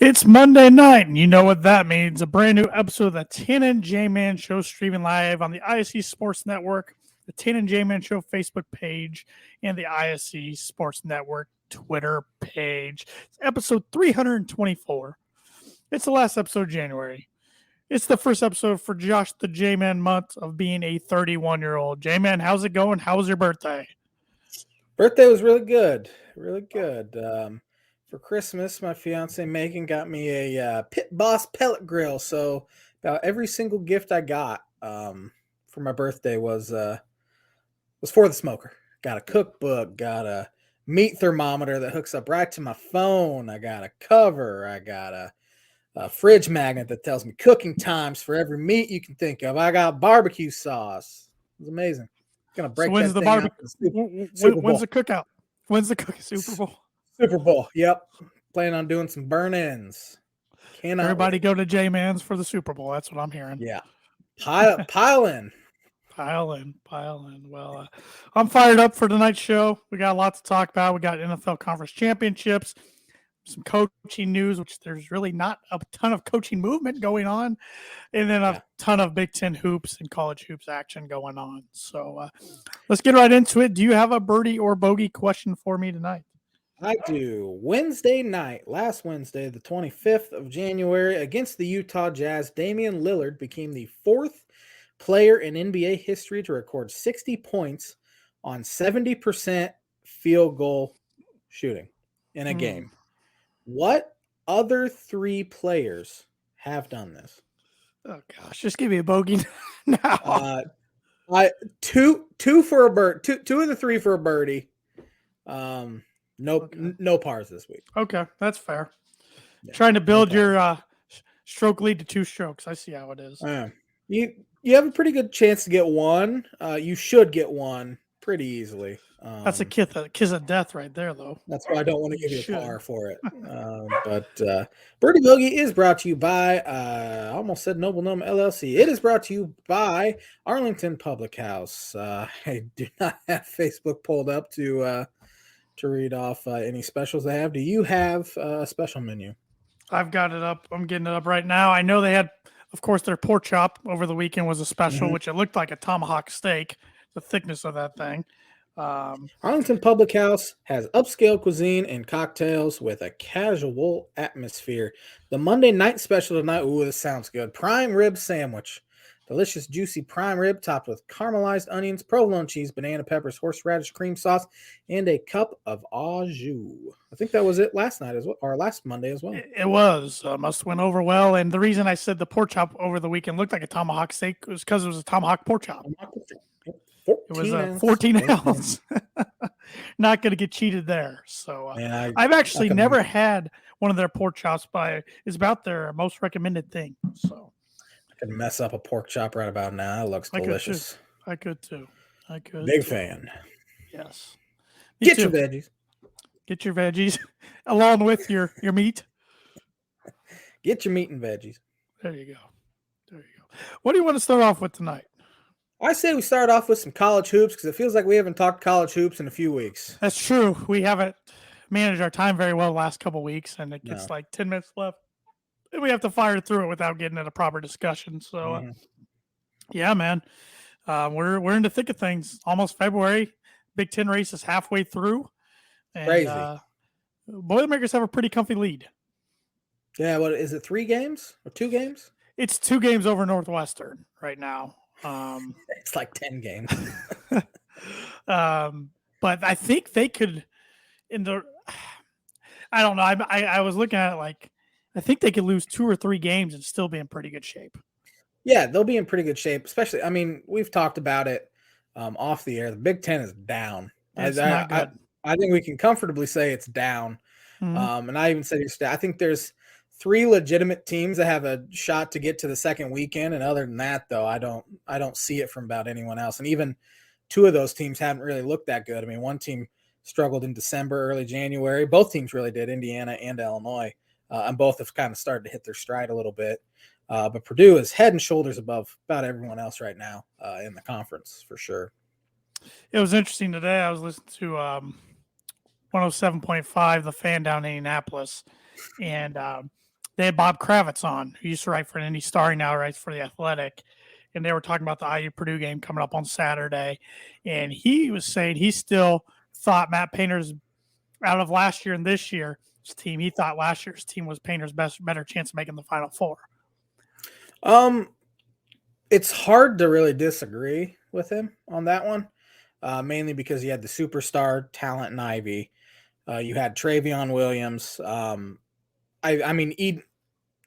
It's Monday night, and you know what that means. A brand new episode of the Tin and J-Man Show streaming live on the ISC Sports Network, the Tin and J-Man Show Facebook page, and the ISC Sports Network Twitter page. It's episode 324. It's the last episode of January. It's the first episode for Josh the J-Man month of being a 31-year-old. J-Man, how's it going? How was your birthday? Birthday was really good. Really good. For Christmas, my fiance Megan got me a Pit Boss pellet grill. So about every single gift I got for my birthday was for the smoker. Got a cookbook, got a meat thermometer that hooks up right to my phone. I got a cover. I got a fridge magnet that tells me cooking times for every meat you can think of. I got barbecue sauce. It was amazing. Gonna break when's that the thing out barbecue? Super When's Bowl. the cookout? When's the Super Bowl? Super Bowl. Yep. Planning on doing some burn-ins. Everybody go to J-Man's for the Super Bowl. That's what I'm hearing. Yeah. Pile in. Pile in. Well, I'm fired up for tonight's show. We got a lot to talk about. We got NFL Conference Championships, some coaching news, which there's really not a ton of coaching movement going on, and then a ton of Big Ten hoops and college hoops action going on. So let's get right into it. Do you have a birdie or bogey question for me tonight? I do. Wednesday night, last Wednesday, the 25th of January, against the Utah Jazz, Damian Lillard became the fourth player in NBA history to record 60 points on 70% field goal shooting in a game. What other three players have done this? Oh gosh, just give me a bogey now. Two for a bird. Two of the three for a birdie. No pars this week. Okay, that's fair. Yeah, trying to build your stroke lead to 2 strokes. I see how it is. You have a pretty good chance to get one. You should get one pretty easily. That's a kiss of death right there, though. That's why I don't want to give you a par for it. But Birdie Bogey is brought to you by, I almost said Noble Gnome LLC. It is brought to you by Arlington Public House. I do not have Facebook pulled up to read off any specials they have. Do you have a special menu? I've got it up. I'm getting it up right now. I know they had, of course, their pork chop over the weekend was a special, which it looked like a tomahawk steak, the thickness of that thing. Arlington Public House has upscale cuisine and cocktails with a casual atmosphere. The Monday night special tonight, ooh, this sounds good. Prime rib sandwich. Delicious, juicy prime rib topped with caramelized onions, provolone cheese, banana peppers, horseradish cream sauce, and a cup of au jus. I think that was it last night as well, or last Monday as well. It was. Must went over well. And the reason I said the pork chop over the weekend looked like a tomahawk steak was because it was a tomahawk pork chop. It was a 14 ounce. Not going to get cheated there. So I've actually never had one of their pork chops, but it's about their most recommended thing. So I could mess up a pork chop right about now. It looks delicious. I could too. Big fan. Yes. Get your veggies. Get your veggies along with your meat. Get your meat and veggies. There you go. What do you want to start off with tonight? I say we start off with some college hoops because it feels like we haven't talked college hoops in a few weeks. That's true. We haven't managed our time very well the last couple of weeks, and it gets like 10 minutes left. And we have to fire through it without getting at a proper discussion. So, yeah, man, we're in the thick of things. Almost February. Big Ten race is halfway through. And, crazy. Boilermakers have a pretty comfy lead. Yeah, what is it? 3 games or 2 games? It's 2 games over Northwestern right now. It's like 10 games. But I think they could I don't know. I was looking at it like, I think they could lose 2 or 3 games and still be in pretty good shape. Yeah, they'll be in pretty good shape, especially, I mean, we've talked about it off the air. The Big Ten is down. It's not good. I think we can comfortably say it's down. And I even said, I think there's 3 legitimate teams that have a shot to get to the second weekend. And other than that, though, I don't see it from about anyone else. And even 2 of those teams haven't really looked that good. I mean, one team struggled in December, early January. Both teams really did, Indiana and Illinois. And both have kind of started to hit their stride a little bit. But Purdue is head and shoulders above about everyone else right now in the conference, for sure. It was interesting today. I was listening to 107.5, The Fan down in Indianapolis. And they had Bob Kravitz on, who used to write for an Indy Star, he now writes for The Athletic. And they were talking about the IU Purdue game coming up on Saturday. And he was saying he still thought Matt Painter's, out of last year and this year's team, he thought last year's team was Painter's better chance of making the Final Four. It's hard to really disagree with him on that one, mainly because you had the superstar talent in Ivy. You had Travion Williams. I mean,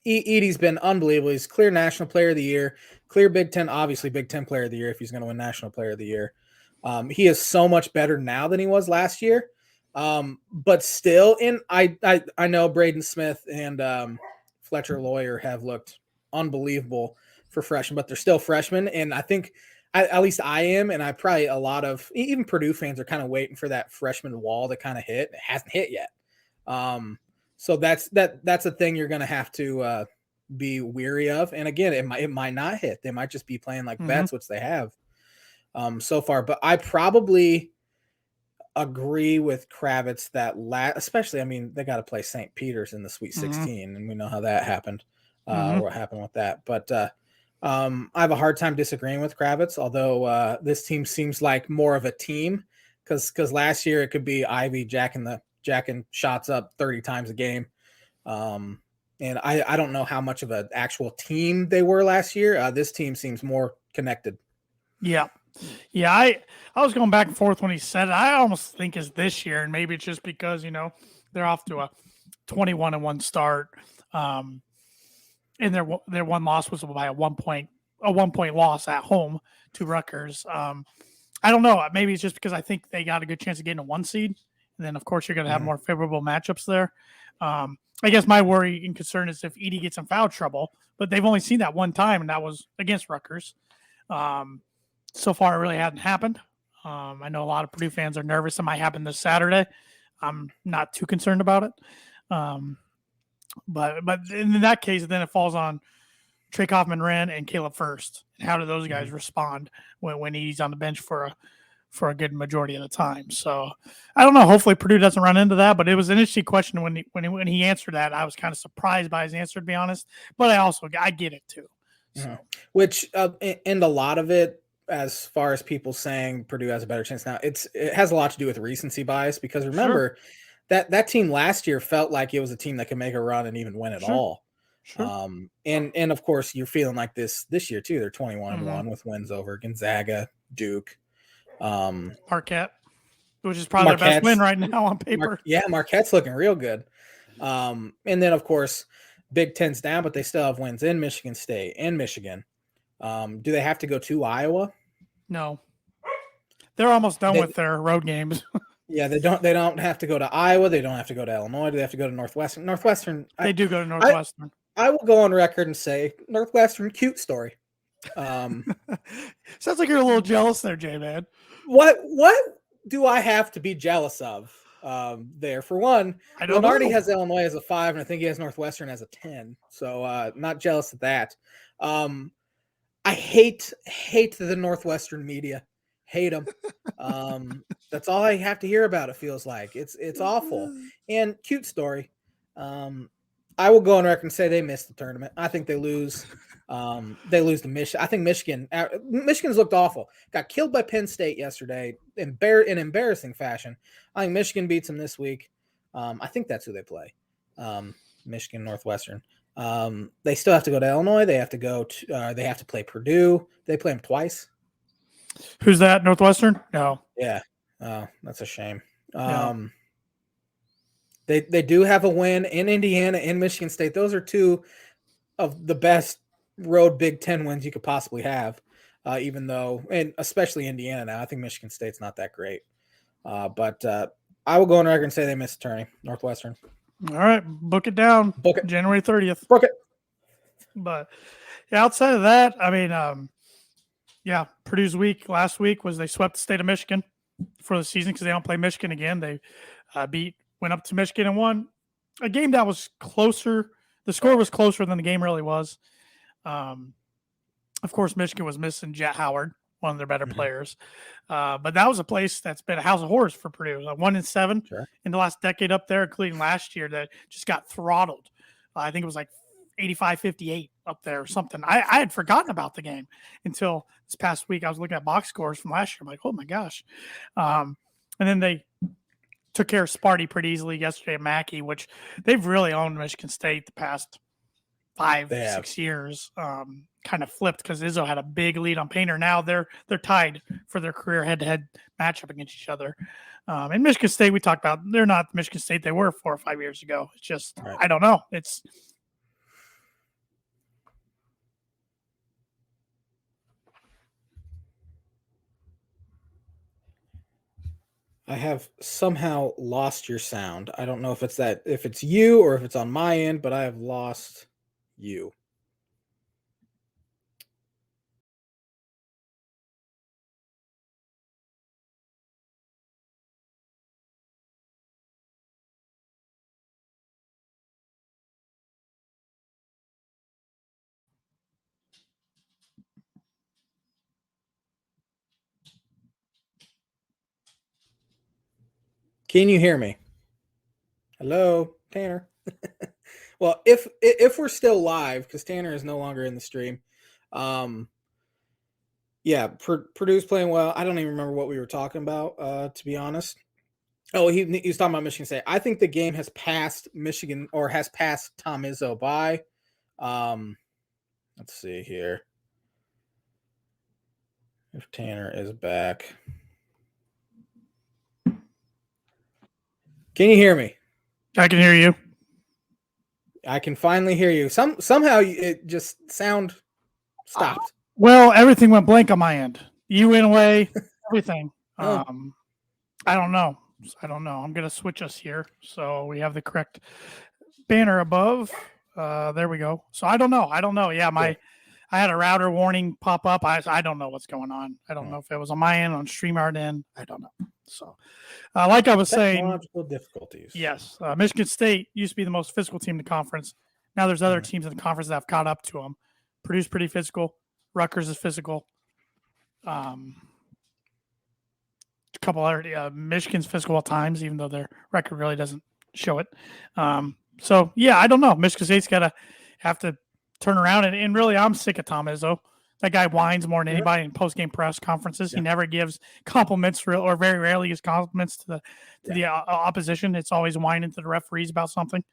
Edey's been unbelievable. He's clear National Player of the Year, clear Big Ten, obviously Big Ten Player of the Year if he's going to win National Player of the Year. He is so much better now than he was last year. But still, I know Braden Smith and Fletcher Lawyer have looked unbelievable for freshmen, but they're still freshmen. And I think at least I am, and I probably a lot of even Purdue fans are kind of waiting for that freshman wall to kind of hit. It hasn't hit yet. So that's a thing you're going to have to be weary of. And again, it might not hit. They might just be playing like vets, which they have so far. But I probably agree with Kravitz that especially, I mean, they got to play St. Peter's in the Sweet 16, and we know how that happened, what happened with that. But I have a hard time disagreeing with Kravitz, although this team seems like more of a team because last year it could be Ivy jacking shots up 30 times a game. And I don't know how much of an actual team they were last year. This team seems more connected. Yeah. Yeah, I was going back and forth when he said it. I almost think it's this year, and maybe it's just because, they're off to a 21-1 start. And their one loss was by a 1 point loss at home to Rutgers. I don't know. Maybe it's just because I think they got a good chance of getting a 1 seed. And then, of course, you're going to have more favorable matchups there. I guess my worry and concern is if Edey gets in foul trouble, but they've only seen that one time, and that was against Rutgers. So far, it really hadn't happened. I know a lot of Purdue fans are nervous it might happen this Saturday. I'm not too concerned about it. But in that case, then it falls on Trey Kaufman-Wren and Caleb First. And how do those guys respond when he's on the bench for a good majority of the time? So I don't know. Hopefully Purdue doesn't run into that. But it was an interesting question when he answered that. I was kind of surprised by his answer, to be honest. But I get it too. So. Which and a lot of it, as far as people saying Purdue has a better chance now, it has a lot to do with recency bias, because remember that team last year felt like it was a team that could make a run and even win it all. Sure. And of course you're feeling like this year too. They're 21-1 with wins over Gonzaga, Duke, Marquette, which is probably their best win right now on paper. Marquette's looking real good. And then of course Big Ten's down, but they still have wins in Michigan State and Michigan. Do they have to go to Iowa? No, they're almost done with their road games. Yeah, they don't have to go to Iowa. They don't have to go to Illinois. Do they have to go to Northwestern? They do go to Northwestern. I will go on record and say Northwestern, cute story. Sounds like you're a little jealous there, J-Man. What do I have to be jealous of there? For one, Lenardi has Illinois as a 5, and I think he has Northwestern as a 10. So not jealous of that. I hate the Northwestern media. Hate them. That's all I have to hear about. It feels like it's awful. And cute story. I will go on record and say they missed the tournament. I think they lose. They lose to Michigan. I think Michigan's looked awful. Got killed by Penn State yesterday in embarrassing fashion. I think Michigan beats them this week. I think that's who they play. Michigan, Northwestern. They still have to go to Illinois. They have to they have to play Purdue. They play them twice. Who's that? Northwestern? No. Yeah. Oh, that's a shame. They do have a win in Indiana and Michigan State. Those are two of the best road Big Ten wins you could possibly have. Even though, and especially Indiana now, I think Michigan State's not that great. But I will go on record and say they missed a tourney. Northwestern. All right, book it down. Book it. January 30th. Book it. But outside of that, I mean, Purdue's last week was they swept the state of Michigan for the season because they don't play Michigan again. They went up to Michigan and won a game that was closer. The score was closer than the game really was. Of course, Michigan was missing Jet Howard, one of their better players. But that was a place that's been a house of horrors for Purdue. 1-7 in the last decade up there, including last year that just got throttled I think it was like 85-58 up there or something. I had forgotten about the game until this past week. I was looking at box scores from last year. I'm like, oh my gosh. And then they took care of Sparty pretty easily yesterday at Mackey, which they've really owned Michigan State the past 5-6 years. Kind of flipped because Izzo had a big lead on Painter. Now they're tied for their career head-to-head matchup against each other. And Michigan State, we talked about, they're not the Michigan State they were 4 or 5 years ago. It's just, right. I don't know. I have somehow lost your sound. I don't know if it's you or if it's on my end, but I have lost you. Can you hear me? Hello, Tanner. Well, if we're still live, because Tanner is no longer in the stream, yeah, Purdue's playing well. I don't even remember what we were talking about, to be honest. Oh, he was talking about Michigan State. I think the game has passed Michigan, or has passed Tom Izzo by. Let's see here. If Tanner is back. Can you hear me? I can hear you. I can finally hear you. Somehow it just sound stopped. Well, everything went blank on my end. You went away, everything. I don't know. I'm going to switch us here. So we have the correct banner above. There we go. So I don't know. Yeah, I had a router warning pop up. I don't know what's going on. I don't know if it was on my end, on StreamYard end. I don't know. So, like I was saying, technological difficulties. Yes, Michigan State used to be the most physical team in the conference. Now there's other teams in the conference that have caught up to them. Purdue's pretty physical. Rutgers is physical. A couple other Michigan's physical at times, even though their record really doesn't show it. So yeah, I don't know. Michigan State's have to turn around, and really, I'm sick of Tom Izzo. That guy whines more than anybody in post-game press conferences. He never gives compliments, or very rarely gives compliments to the opposition. It's always whining to the referees about something,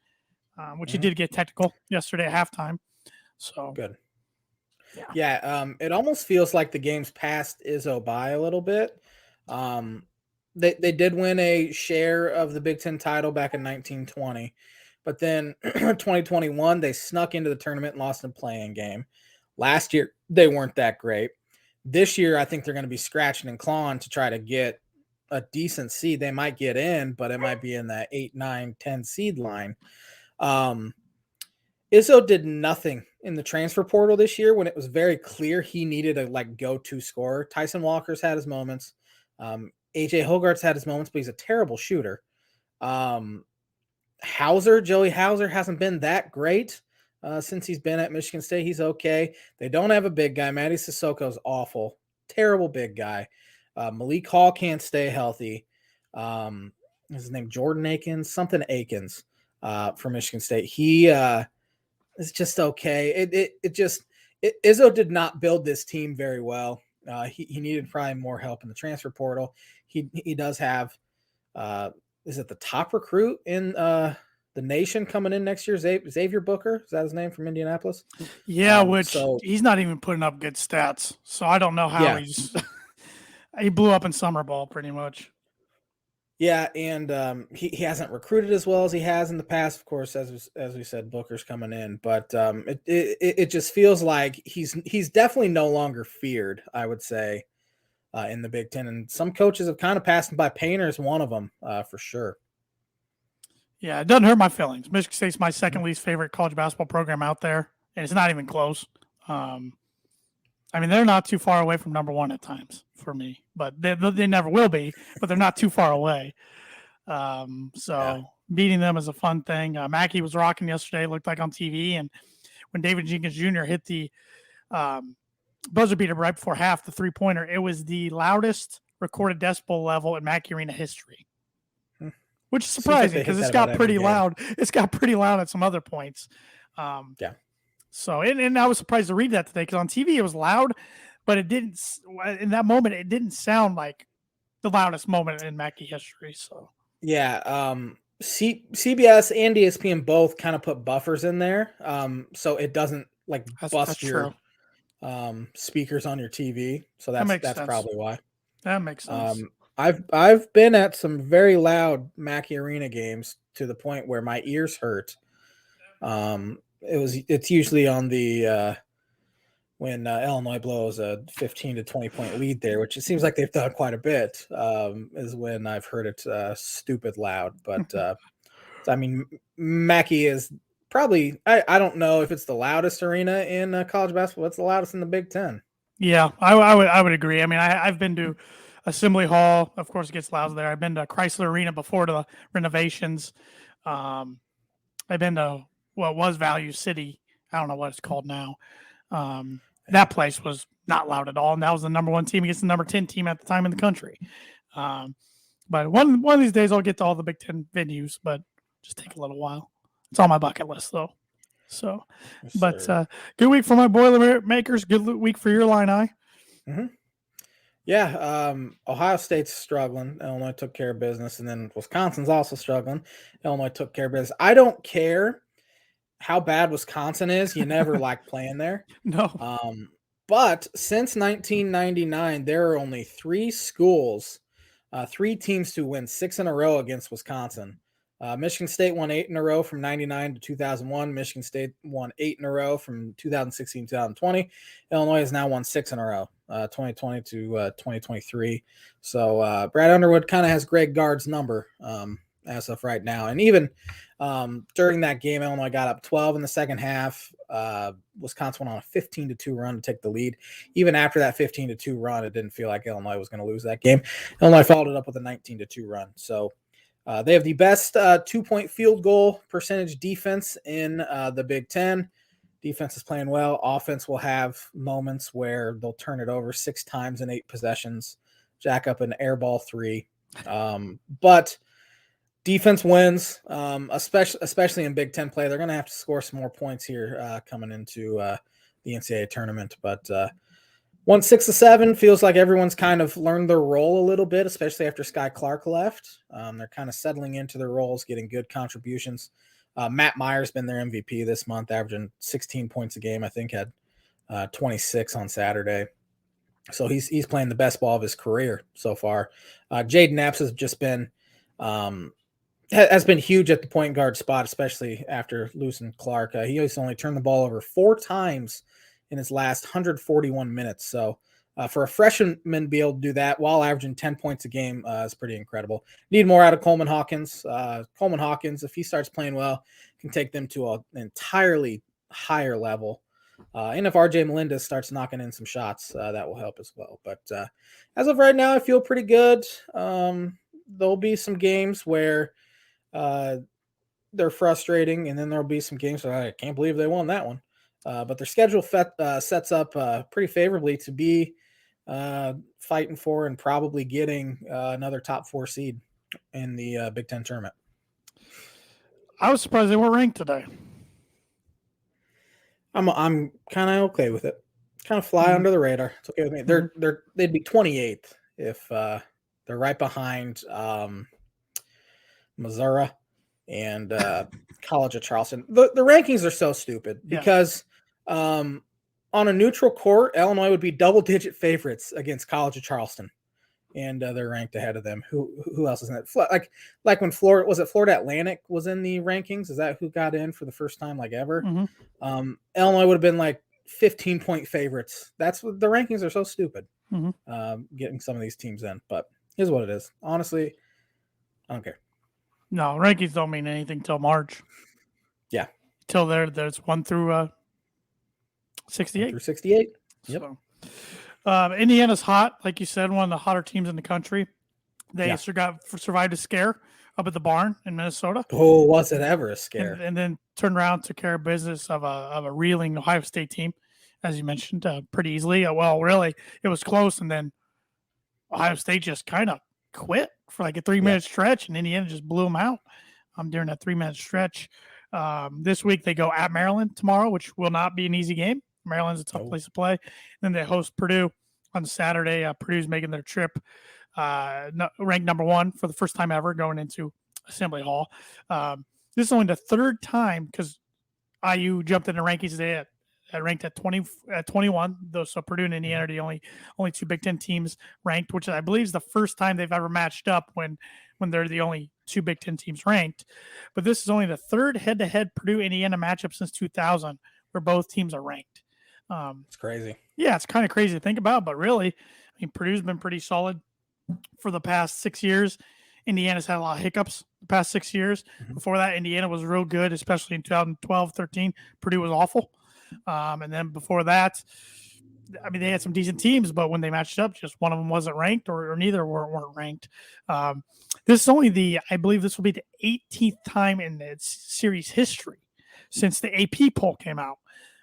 which he did get technical yesterday at halftime. So good. Yeah. It almost feels like the game's passed Izzo by a little bit. They did win a share of the Big Ten title back in 1920, but then 2021 they snuck into the tournament and lost in a play-in game. Last year, they weren't that great. This year, I think they're going to be scratching and clawing to try to get a decent seed. They might get in, but it might be in that 8, 9, 10 seed line. Izzo did nothing in the transfer portal this year when it was very clear he needed a go-to scorer. Tyson Walker's had his moments. AJ Hogarth's had his moments, but he's a terrible shooter. Joey Hauser hasn't been that great. Since he's been at Michigan State. He's okay. They don't have a big guy. Matty Sissoko's awful. Terrible big guy. Malik Hall can't stay healthy. His name Jordan Akins, something Akins, from Michigan State. He is just okay. Izzo did not build this team very well. He needed probably more help in the transfer portal. He does have is it the top recruit in the nation coming in next year? Xavier Booker, is that his name, from Indianapolis? Yeah, he's not even putting up good stats. So I don't know how he blew up in summer ball pretty much. Yeah, and he hasn't recruited as well as he has in the past. Of course, as we said, Booker's coming in, but it just feels like he's definitely no longer feared, I would say, in the Big Ten. And some coaches have kind of passed him by. Painter's one of them, for sure. Yeah, it doesn't hurt my feelings. Michigan State's my second least favorite college basketball program out there, and it's not even close. I mean, they're not too far away from number one at times for me, but they never will be, but they're not too far away. Beating them is a fun thing. Mackey was rocking yesterday, looked like on TV, and when David Jenkins Jr. hit the buzzer beater right before half, the three-pointer, it was the loudest recorded decibel level in Mackey Arena history. which is Seems like surprising they hit because it's that got about every pretty game. loud. It's got pretty loud at some other points. Yeah. So, and I was surprised to read that today because on TV it was loud, but it didn't. In that moment, it didn't sound like the loudest moment in Mackey history. So, Yeah. CBS and ESPN both kind of put buffers in there, so it doesn't like that's bust true. your speakers on your TV. So That makes that's sense. probably why. That makes sense. I've been at some very loud Mackey Arena games to the point where my ears hurt. It's usually on the when Illinois blows a 15 to 20 point lead there, which it seems like they've done quite a bit, is when I've heard it stupid loud. But I mean, Mackey is probably, I don't know if it's the loudest arena in college basketball. It's the loudest in the Big Ten. Yeah, I would agree. I mean, I've been to Assembly Hall. Of course, it gets loud there. I've been to Chrysler Arena before the renovations. I've been to what was Value City. I don't know what it's called now. That place was not loud at all, and that was the number 1 team against the number 10 team at the time in the country. But one of these days, I'll get to all the Big Ten venues, but just take a little while. It's on my bucket list, though. So, Yes, but good week for my Boilermakers. Good week for your Illini. Mm-hmm. Yeah, Ohio State's struggling. Illinois took care of business, and then Wisconsin's also struggling. Illinois took care of business. I don't care how bad Wisconsin is. You never like playing there. No. But since 1999, there are only 3 schools, 3 teams to win 6 in a row against Wisconsin. Michigan State won 8 in a row from 99 to 2001. Michigan State won 8 in a row from 2016 to 2020. Illinois has now won 6 in a row, 2020 to 2023. So Brad Underwood kind of has Greg Gard's number as of right now. And even during that game, Illinois got up 12 in the second half. Wisconsin went on a 15-2 run to take the lead. Even after that 15-2 run, it didn't feel like Illinois was going to lose that game. Illinois followed it up with a 19-2 run. So they have the best 2-point field goal percentage defense in the Big Ten. Defense is playing well. Offense will have moments where they'll turn it over 6 times in 8 possessions, jack up an air ball 3. But defense wins, especially in Big Ten play. They're going to have to score some more points here coming into the NCAA tournament. But 1-6-7 feels like everyone's kind of learned their role a little bit, especially after Sky Clark left. They're kind of settling into their roles, getting good contributions. Matt Meyer's been their MVP this month, averaging 16 points a game. I think had 26 on Saturday. So he's playing the best ball of his career so far. Jaden Epps has just been has been huge at the point guard spot, especially after losing Clark. He has only turned the ball over 4 times in his last 141 minutes. So for a freshman to be able to do that while averaging 10 points a game is pretty incredible. Need more out of Coleman Hawkins. Coleman Hawkins, if he starts playing well, can take them to an entirely higher level. And if RJ Melendez starts knocking in some shots, that will help as well. But as of right now, I feel pretty good. There'll be some games where they're frustrating, and then there'll be some games where I can't believe they won that one. But their schedule sets up pretty favorably to be fighting for and probably getting another top 4 seed in the Big Ten tournament. I was surprised they weren't ranked today. I'm kind of okay with it. Kind of fly under the radar. It's okay with me. They'd be 28th if they're right behind Missouri and College of Charleston. The rankings are so stupid because on a neutral court, Illinois would be double-digit favorites against College of Charleston, and they're ranked ahead of them. Who else is in it? Like when Florida Atlantic was in the rankings? Is that who got in for the first time ever? Mm-hmm. Illinois would have been 15-point favorites. That's what the rankings are so stupid. Getting some of these teams in, but here's what it is. Honestly, I don't care. No, rankings don't mean anything till March. Yeah, till there's 1 through 68. 1 through 68. Yep. So, Indiana's hot, like you said, one of the hotter teams in the country. They survived a scare up at the barn in Minnesota. Oh, was it ever a scare? And then turned around, took care of business of a reeling Ohio State team, as you mentioned, pretty easily. Well, really, it was close, and then Ohio State just kind of quit for like a 3-minute stretch, and Indiana just blew them out during that 3-minute stretch. This week they go at Maryland tomorrow, which will not be an easy game. Maryland's a tough place to play. And then they host Purdue on Saturday. Purdue's making their trip, ranked number 1 for the first time ever going into Assembly Hall. This is only the third time because IU jumped in the rankings today ranked at 21. So Purdue and Indiana are the only 2 Big Ten teams ranked, which I believe is the first time they've ever matched up when they're the only 2 Big Ten teams ranked. But this is only the third head-to-head Purdue-Indiana matchup since 2000 where both teams are ranked. It's crazy. Yeah, it's kind of crazy to think about, but really, I mean, Purdue's been pretty solid for the past 6 years. Indiana's had a lot of hiccups the past 6 years. Before that, Indiana was real good, especially in 2012, 13. Purdue was awful. And then before that, I mean, they had some decent teams, but when they matched up, just one of them wasn't ranked or neither weren't ranked. This is only I believe this will be the 18th time in the series history since the AP poll came out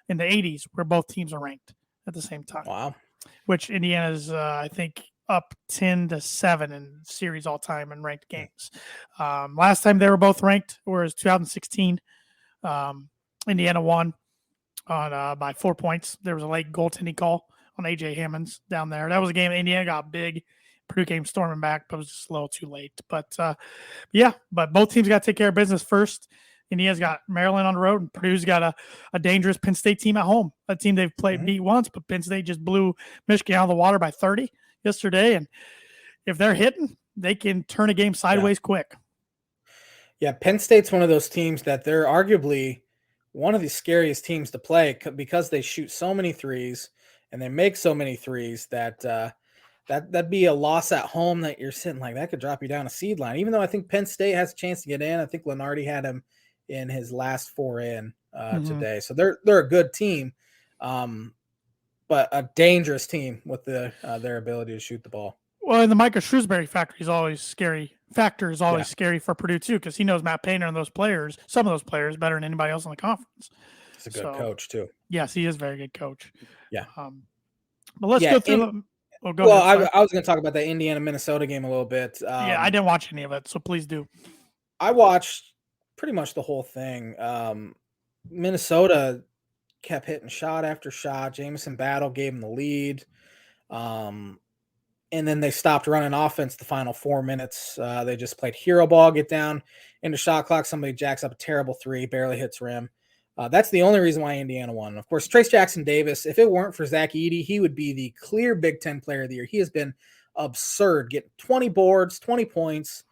in the 80s where both teams are ranked at the same time. Wow. Which Indiana's, I think, up 10-7 in series all time in ranked games. Last time they were both ranked was 2016. Indiana won on by 4 points. There was a late goaltending call on AJ Hammond's down there. That was a game Indiana got big. Purdue came storming back, but it was just a little too late. But but both teams got to take care of business first. Indiana's got Maryland on the road, and Purdue's got a dangerous Penn State team at home. A team they've beat once, but Penn State just blew Michigan out of the water by 30 yesterday. And if they're hitting, they can turn a game sideways quick. Yeah, Penn State's one of those teams that they're arguably one of the scariest teams to play because they shoot so many threes and they make so many threes that that'd be a loss at home that you're sitting like that could drop you down a seed line. Even though I think Penn State has a chance to get in, I think Lenardi had him in his last 4 in today, so they're a good team, but a dangerous team with their ability to shoot the ball. Well, and the Micah Shrewsbury factor is always scary. Scary for Purdue too, because he knows Matt Painter and some of those players, better than anybody else in the conference. He's a good coach too. Yes, he is a very good coach. Yeah. But let's go through. I was going to talk about that Indiana-Minnesota game a little bit. I didn't watch any of it, so please do. I watched pretty much the whole thing. Minnesota kept hitting shot after shot. Jamison Battle gave him the lead. And then they stopped running offense the final 4 minutes. They just played hero ball, get down into shot clock. Somebody jacks up a terrible 3, barely hits rim. That's the only reason why Indiana won. And of course, Trace Jackson Davis, if it weren't for Zach Edey, he would be the clear Big Ten player of the year. He has been absurd, getting 20 boards, 20 points,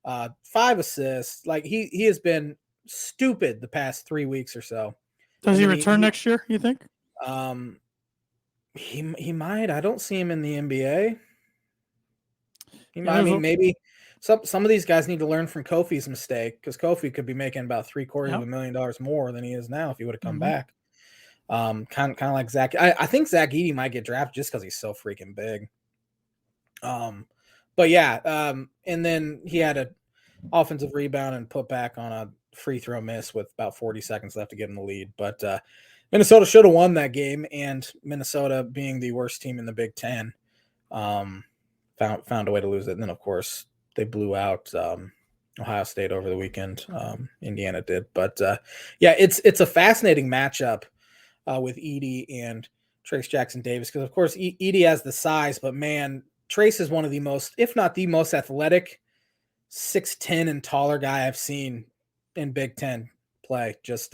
5 assists. Like he has been stupid the past 3 weeks or so. Does he return next year, you think? He might. I don't see him in the NBA. I mean, maybe some of these guys need to learn from Kofi's mistake, because Kofi could be making about $750,000 more than he is now if he would have come back. Kind of like Zach. I think Zach Edey might get drafted just because he's so freaking big. But yeah, and then he had an offensive rebound and put back on a free throw miss with about 40 seconds left to give him the lead. But Minnesota should have won that game, and Minnesota, being the worst team in the Big Ten, found a way to lose it. And then, of course, they blew out Ohio State over the weekend. Indiana did. But, it's a fascinating matchup with Edey and Trace Jackson Davis, because, of course, Edey has the size, but, man, Trace is one of the most, if not the most athletic 6'10" and taller guy I've seen in Big Ten play. Just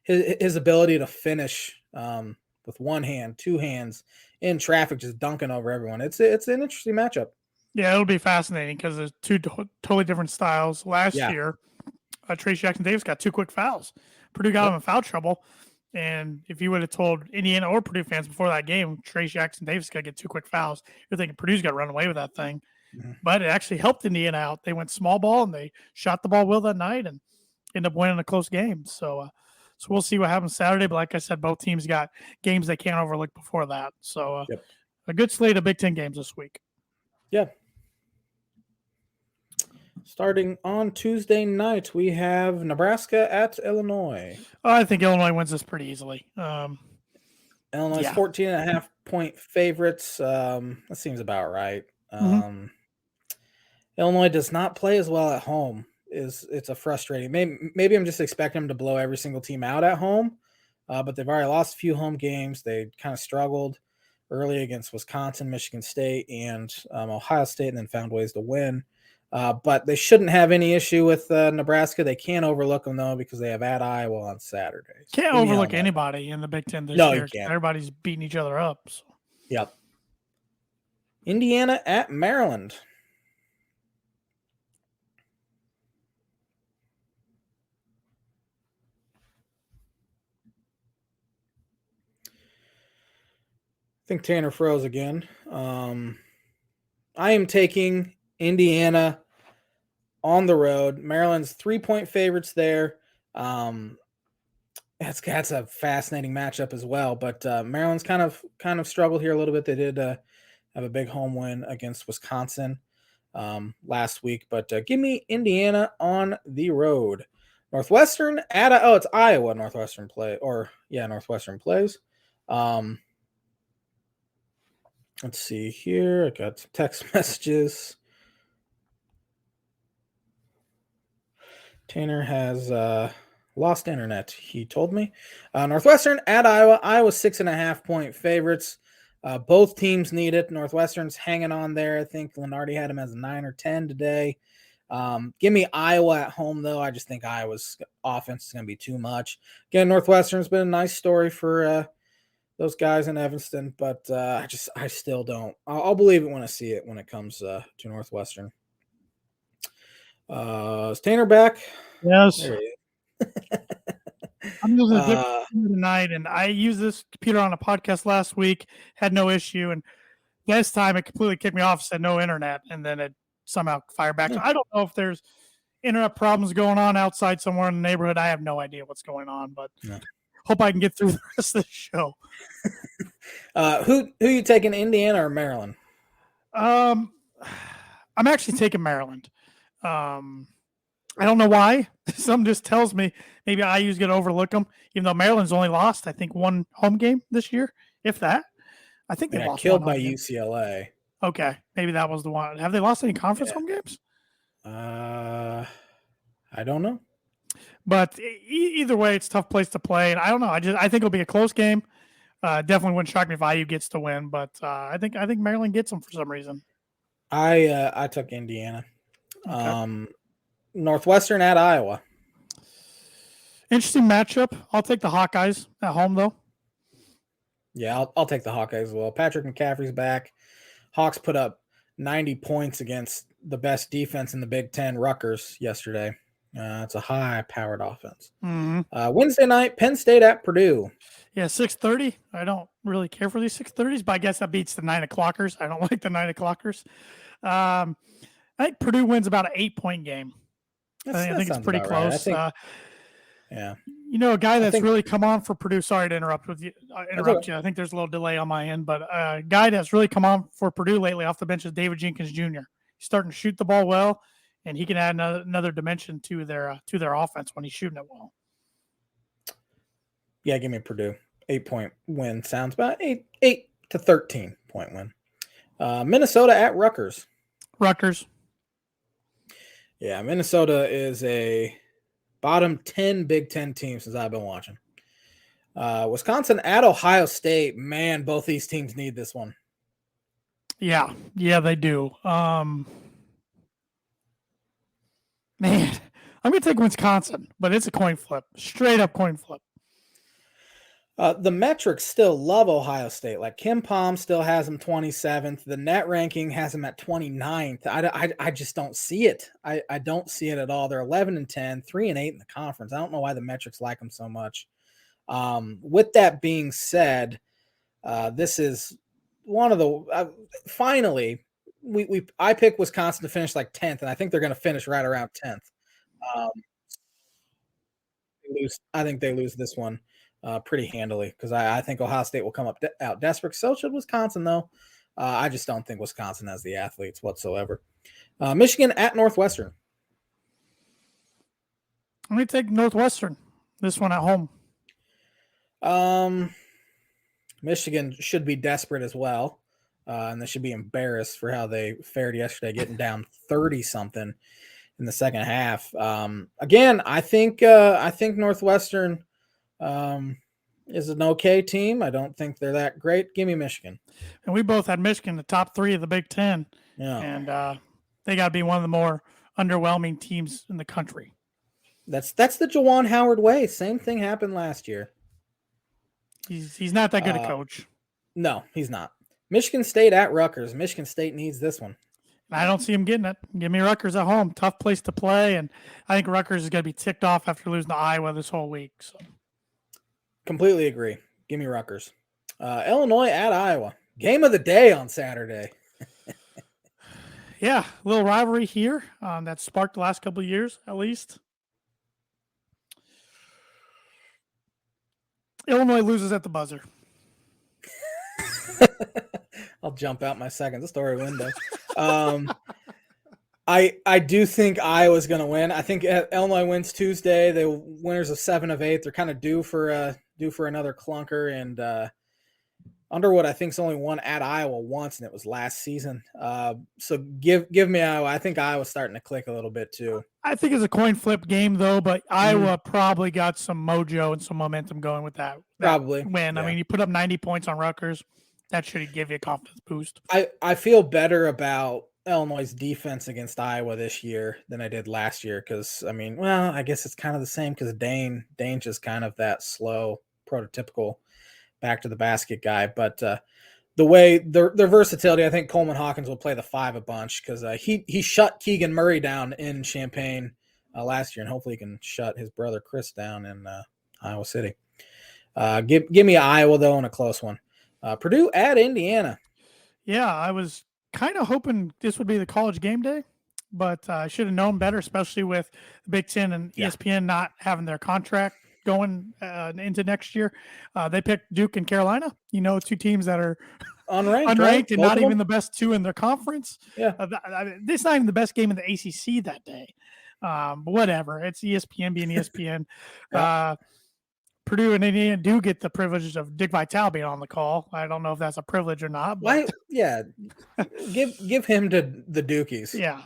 his ability to finish with one hand, 2 hands, in traffic, just dunking over everyone. It's an interesting matchup. Yeah, it'll be fascinating because there's 2 totally different styles. Last year, Trace Jackson Davis got 2 quick fouls. Purdue got him in foul trouble. And if you would have told Indiana or Purdue fans before that game, Trace Jackson Davis got to get 2 quick fouls, you're thinking Purdue's got to run away with that thing. Mm-hmm. But it actually helped Indiana out. They went small ball and they shot the ball well that night and ended up winning a close game. So we'll see what happens Saturday. But like I said, both teams got games they can't overlook before that. So a good slate of Big Ten games this week. Yeah. Starting on Tuesday night, we have Nebraska at Illinois. I think Illinois wins this pretty easily. Illinois 14.5-point favorites. That seems about right. Illinois does not play as well at home. It's a frustrating. Maybe I'm just expecting them to blow every single team out at home, but they've already lost a few home games. They kind of struggled early against Wisconsin, Michigan State, and Ohio State, and then found ways to win. But they shouldn't have any issue with Nebraska. They can't overlook them, though, because they have at Iowa on Saturday. So Can't overlook anybody in the Big Ten this year. You can't. Everybody's beating each other up. So. Yep. Indiana at Maryland. I think Tanner froze again. I am taking Indiana on the road. Maryland's 3-point favorites there. That's a fascinating matchup as well. But Maryland's kind of struggled here a little bit. They did have a big home win against Wisconsin last week. But give me Indiana on the road. Northwestern it's Iowa. Northwestern plays. Let's see here. I got some text messages. Tanner has lost internet, he told me. Northwestern at Iowa. Iowa 6.5-point favorites. Both teams need it. Northwestern's hanging on there. I think Lenardi had him as a 9 or 10 today. Give me Iowa at home, though. I just think Iowa's offense is going to be too much. Again, Northwestern's been a nice story for those guys in Evanston, but I still don't. I'll believe it when I see it when it comes to Northwestern. Is Tanner back? Yes. There he is. I'm using a different computer tonight, and I used this computer on a podcast last week, had no issue, and this time it completely kicked me off, said no internet, and then it somehow fired back. So I don't know if there's internet problems going on outside somewhere in the neighborhood. I have no idea what's going on, but hope I can get through the rest of the show. Who you taking, Indiana or Maryland? I'm actually taking Maryland. I don't know why. Something just tells me maybe IU's going to overlook them, even though Maryland's only lost, I think, one home game this year, if that. I think they lost killed by UCLA. Okay, maybe that was the one. Have they lost any conference home games? I don't know. But either way, it's a tough place to play, and I don't know. I think it'll be a close game. Definitely wouldn't shock me if IU gets to win, but I think Maryland gets them for some reason. I took Indiana. Okay. Northwestern at Iowa. Interesting matchup. I'll take the Hawkeyes at home, though. Yeah, I'll take the Hawkeyes as well. Patrick McCaffrey's back. Hawks put up 90 points against the best defense in the Big Ten, Rutgers, yesterday. It's a high-powered offense. Mm-hmm. Wednesday night, Penn State at Purdue. Yeah, 6:30. I don't really care for these 6:30s, but I guess that beats the 9 o'clockers. I don't like the 9 o'clockers. I think Purdue wins about an 8-point game. I think it's pretty close. Right. Yeah. You know, a guy that's really come on for Purdue. Sorry to interrupt you. I think there's a little delay on my end, but a guy that's really come on for Purdue lately off the bench is David Jenkins Jr. He's starting to shoot the ball well, and he can add another dimension to their offense when he's shooting it well. Yeah, give me Purdue. 8-point win sounds about 8 to 13-point win. Minnesota at Rutgers. Rutgers. Yeah, Minnesota is a bottom 10 Big Ten team since I've been watching. Wisconsin at Ohio State. Man, both these teams need this one. Yeah, they do. Man, I'm going to take Wisconsin, but it's a coin flip. Straight up coin flip. The metrics still love Ohio State. Like Kim Palm still has them 27th. The net ranking has them at 29th. I just don't see it. I don't see it at all. They're 11-10, 3-8 in the conference. I don't know why the metrics like them so much. With that being said, this is one of the finally I picked Wisconsin to finish like 10th, and I think they're going to finish right around 10th. I think they lose this one pretty handily because I think Ohio State will come out desperate. So should Wisconsin, though. I just don't think Wisconsin has the athletes whatsoever. Michigan at Northwestern. I'm going to take Northwestern. This one at home. Michigan should be desperate as well. and they should be embarrassed for how they fared yesterday, getting down 30-something in the second half. Again, I think Northwestern is an okay team. I don't think they're that great. Give me Michigan. And we both had Michigan, the top 3 of the Big Ten. Yeah. And they got to be one of the more underwhelming teams in the country. That's the Juwan Howard way. Same thing happened last year. He's not that good a coach. No, he's not. Michigan State at Rutgers. Michigan State needs this one. I don't see him getting it. Give me Rutgers at home. Tough place to play, and I think Rutgers is going to be ticked off after losing to Iowa this whole week. So, completely agree. Give me Rutgers. Illinois at Iowa. Game of the day on Saturday. Yeah, a little rivalry here that sparked the last couple of years, at least. Illinois loses at the buzzer. I'll jump out my second story window. I do think Iowa's going to win. I think Illinois wins Tuesday. They winners of 7 of 8. They're kind of due for another clunker. And Underwood, I think, is only won at Iowa once, and it was last season. So give me Iowa. I think Iowa's starting to click a little bit too. I think it's a coin flip game though, but Iowa probably got some mojo and some momentum going with that probably win. Yeah. I mean, you put up 90 points on Rutgers. That should give you a confidence boost. I feel better about Illinois' defense against Iowa this year than I did last year because, I mean, well, I guess it's kind of the same because Dane's just kind of that slow, prototypical back to the basket guy. But the way their versatility, I think Coleman Hawkins will play the 5 a bunch because he shut Keegan Murray down in Champaign last year, and hopefully he can shut his brother Chris down in Iowa City. Give me Iowa, though, in a close one. Purdue at Indiana. Yeah, I was kind of hoping this would be the college game day, but I should have known better, especially with the Big Ten and ESPN not having their contract going into next year. They picked Duke and Carolina, 2 teams that are unranked right? And not even the best 2 in their conference. Yeah. This is not even the best game in the ACC that day. But whatever. It's ESPN being ESPN. Purdue and Indiana do get the privilege of Dick Vitale being on the call. I don't know if that's a privilege or not. But... Why? Yeah. Give him to the Dukies. Yeah.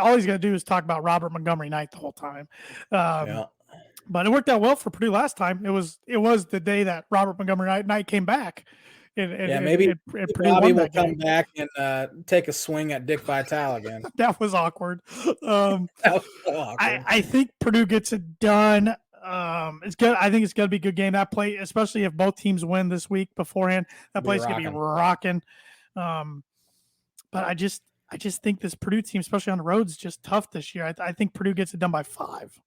All he's going to do is talk about Robert Montgomery Knight the whole time. But it worked out well for Purdue last time. It was the day that Robert Montgomery Knight came back. Maybe Bobby will come back and take a swing at Dick Vitale again. That was awkward. That was so awkward. I think Purdue gets it done. It's good. I think it's going to be a good game. That play, especially if both teams win this week beforehand, that play's going to be rocking. But I just think this Purdue team, especially on the road, is just tough this year. I think Purdue gets it done by 5.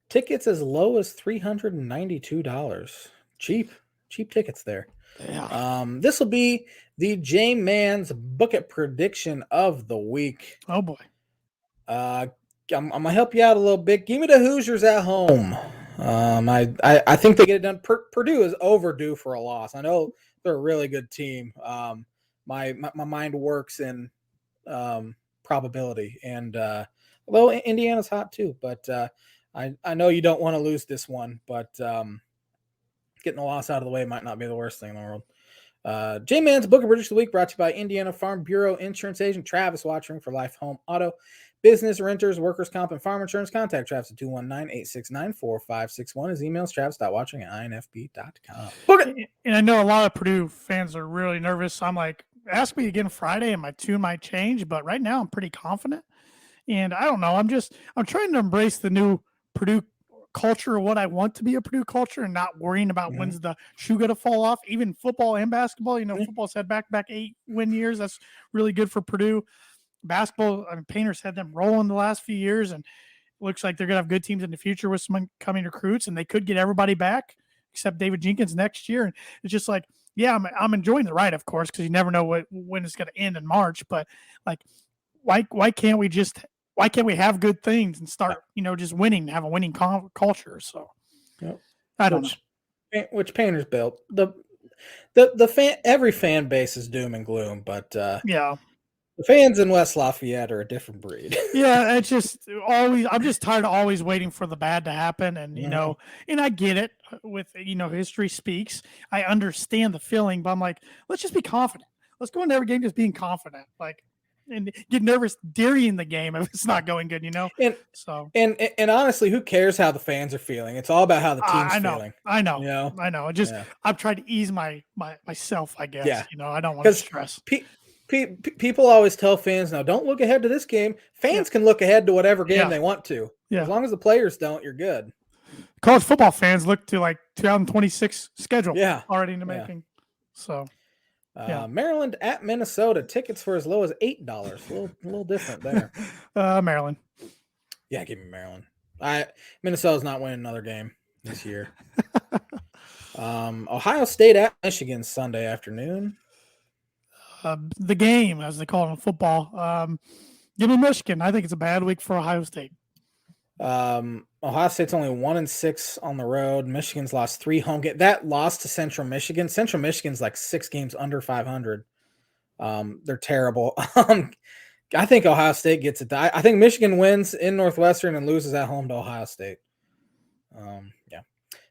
Tickets as low as $392. Cheap tickets there. Yeah. This will be the J-Man's bucket prediction of the week. Oh boy. I'm gonna help you out a little bit. Give me the Hoosiers at home. I think they get it done. Purdue is overdue for a loss. I know they're a really good team. My mind works in probability, and although Indiana's hot too, but I know you don't want to lose this one. But getting the loss out of the way might not be the worst thing in the world. J-Man's Book of British of the Week brought to you by Indiana Farm Bureau Insurance Agent Travis Watching for Life, Home, Auto, Business, Renters, Workers' Comp, and Farm Insurance. Contact Travis at 219-869-4561. His email is travis.watching@infb.com. And I know a lot of Purdue fans are really nervous. I'm like, ask me again Friday and my tune might change, but right now I'm pretty confident. And I don't know. I'm trying to embrace the new Purdue culture, what I want to be a Purdue culture, and not worrying about when's the shoe going to fall off. Even football and basketball, football's had back-to-back 8-win years. That's really good for Purdue. Basketball, Painter's had them rolling the last few years, and it looks like they're going to have good teams in the future with some incoming recruits, and they could get everybody back except David Jenkins next year. And it's just like, yeah, I'm enjoying the ride, of course, because you never know when it's going to end in March. But like, why can't we have good things and start, just winning, have a winning culture? So I don't know. Which Painter's built. The fan, every fan base is doom and gloom, but yeah. The fans in West Lafayette are a different breed. Yeah, it's just always. I'm just tired of always waiting for the bad to happen, and and I get it. With history speaks. I understand the feeling, but I'm like, let's just be confident. Let's go into every game just being confident, and get nervous during the game if it's not going good. And honestly, who cares how the fans are feeling? It's all about how the team's feeling. I know. Just I've tried to ease myself, I guess. Yeah. I don't want to stress. People always tell fans, now don't look ahead to this game. Fans can look ahead to whatever game they want to. Yeah. As long as the players don't, you're good. College football fans look to 2026 schedule already in the making. So, Maryland at Minnesota, tickets for as low as $8. A little different there. Maryland. Yeah, give me Maryland. Minnesota's not winning another game this year. Ohio State at Michigan Sunday afternoon. The game, as they call it in football. Give me Michigan. I think it's a bad week for Ohio State. Ohio State's only 1-6 on the road. Michigan's lost 3 home games. That loss to Central Michigan. Central Michigan's 6 games under 500. They're terrible. I think Ohio State gets it. I think Michigan wins in Northwestern and loses at home to Ohio State.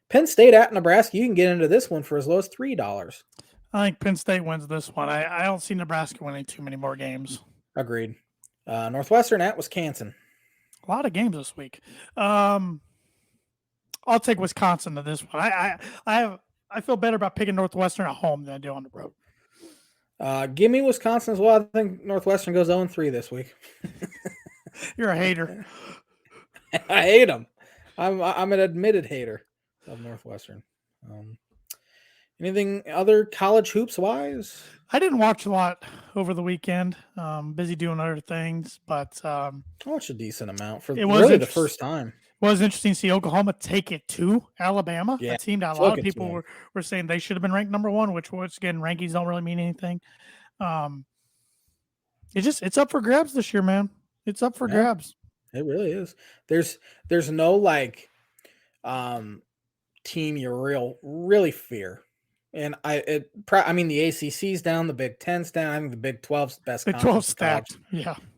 Penn State at Nebraska. You can get into this one for as low as $3. I think Penn State wins this one. I don't see Nebraska winning too many more games. Agreed. Northwestern at Wisconsin. A lot of games this week. I'll take Wisconsin to this one. I feel better about picking Northwestern at home than I do on the road. Give me Wisconsin as well. I think Northwestern goes 0-3 this week. You're a hater. I hate them. I'm an admitted hater of Northwestern. Anything other college hoops wise? I didn't watch a lot over the weekend. Busy doing other things, but I watched a decent amount for really the first time. It was interesting to see Oklahoma take it to Alabama. Yeah, a team that a lot of people were saying they should have been ranked number 1, which again, rankings don't really mean anything. It's up for grabs this year, man. It's up for grabs. It really is. There's no team you really fear. And I mean the ACC's down, the Big Ten's down. I think the Big 12's the best. Big 12 stacked,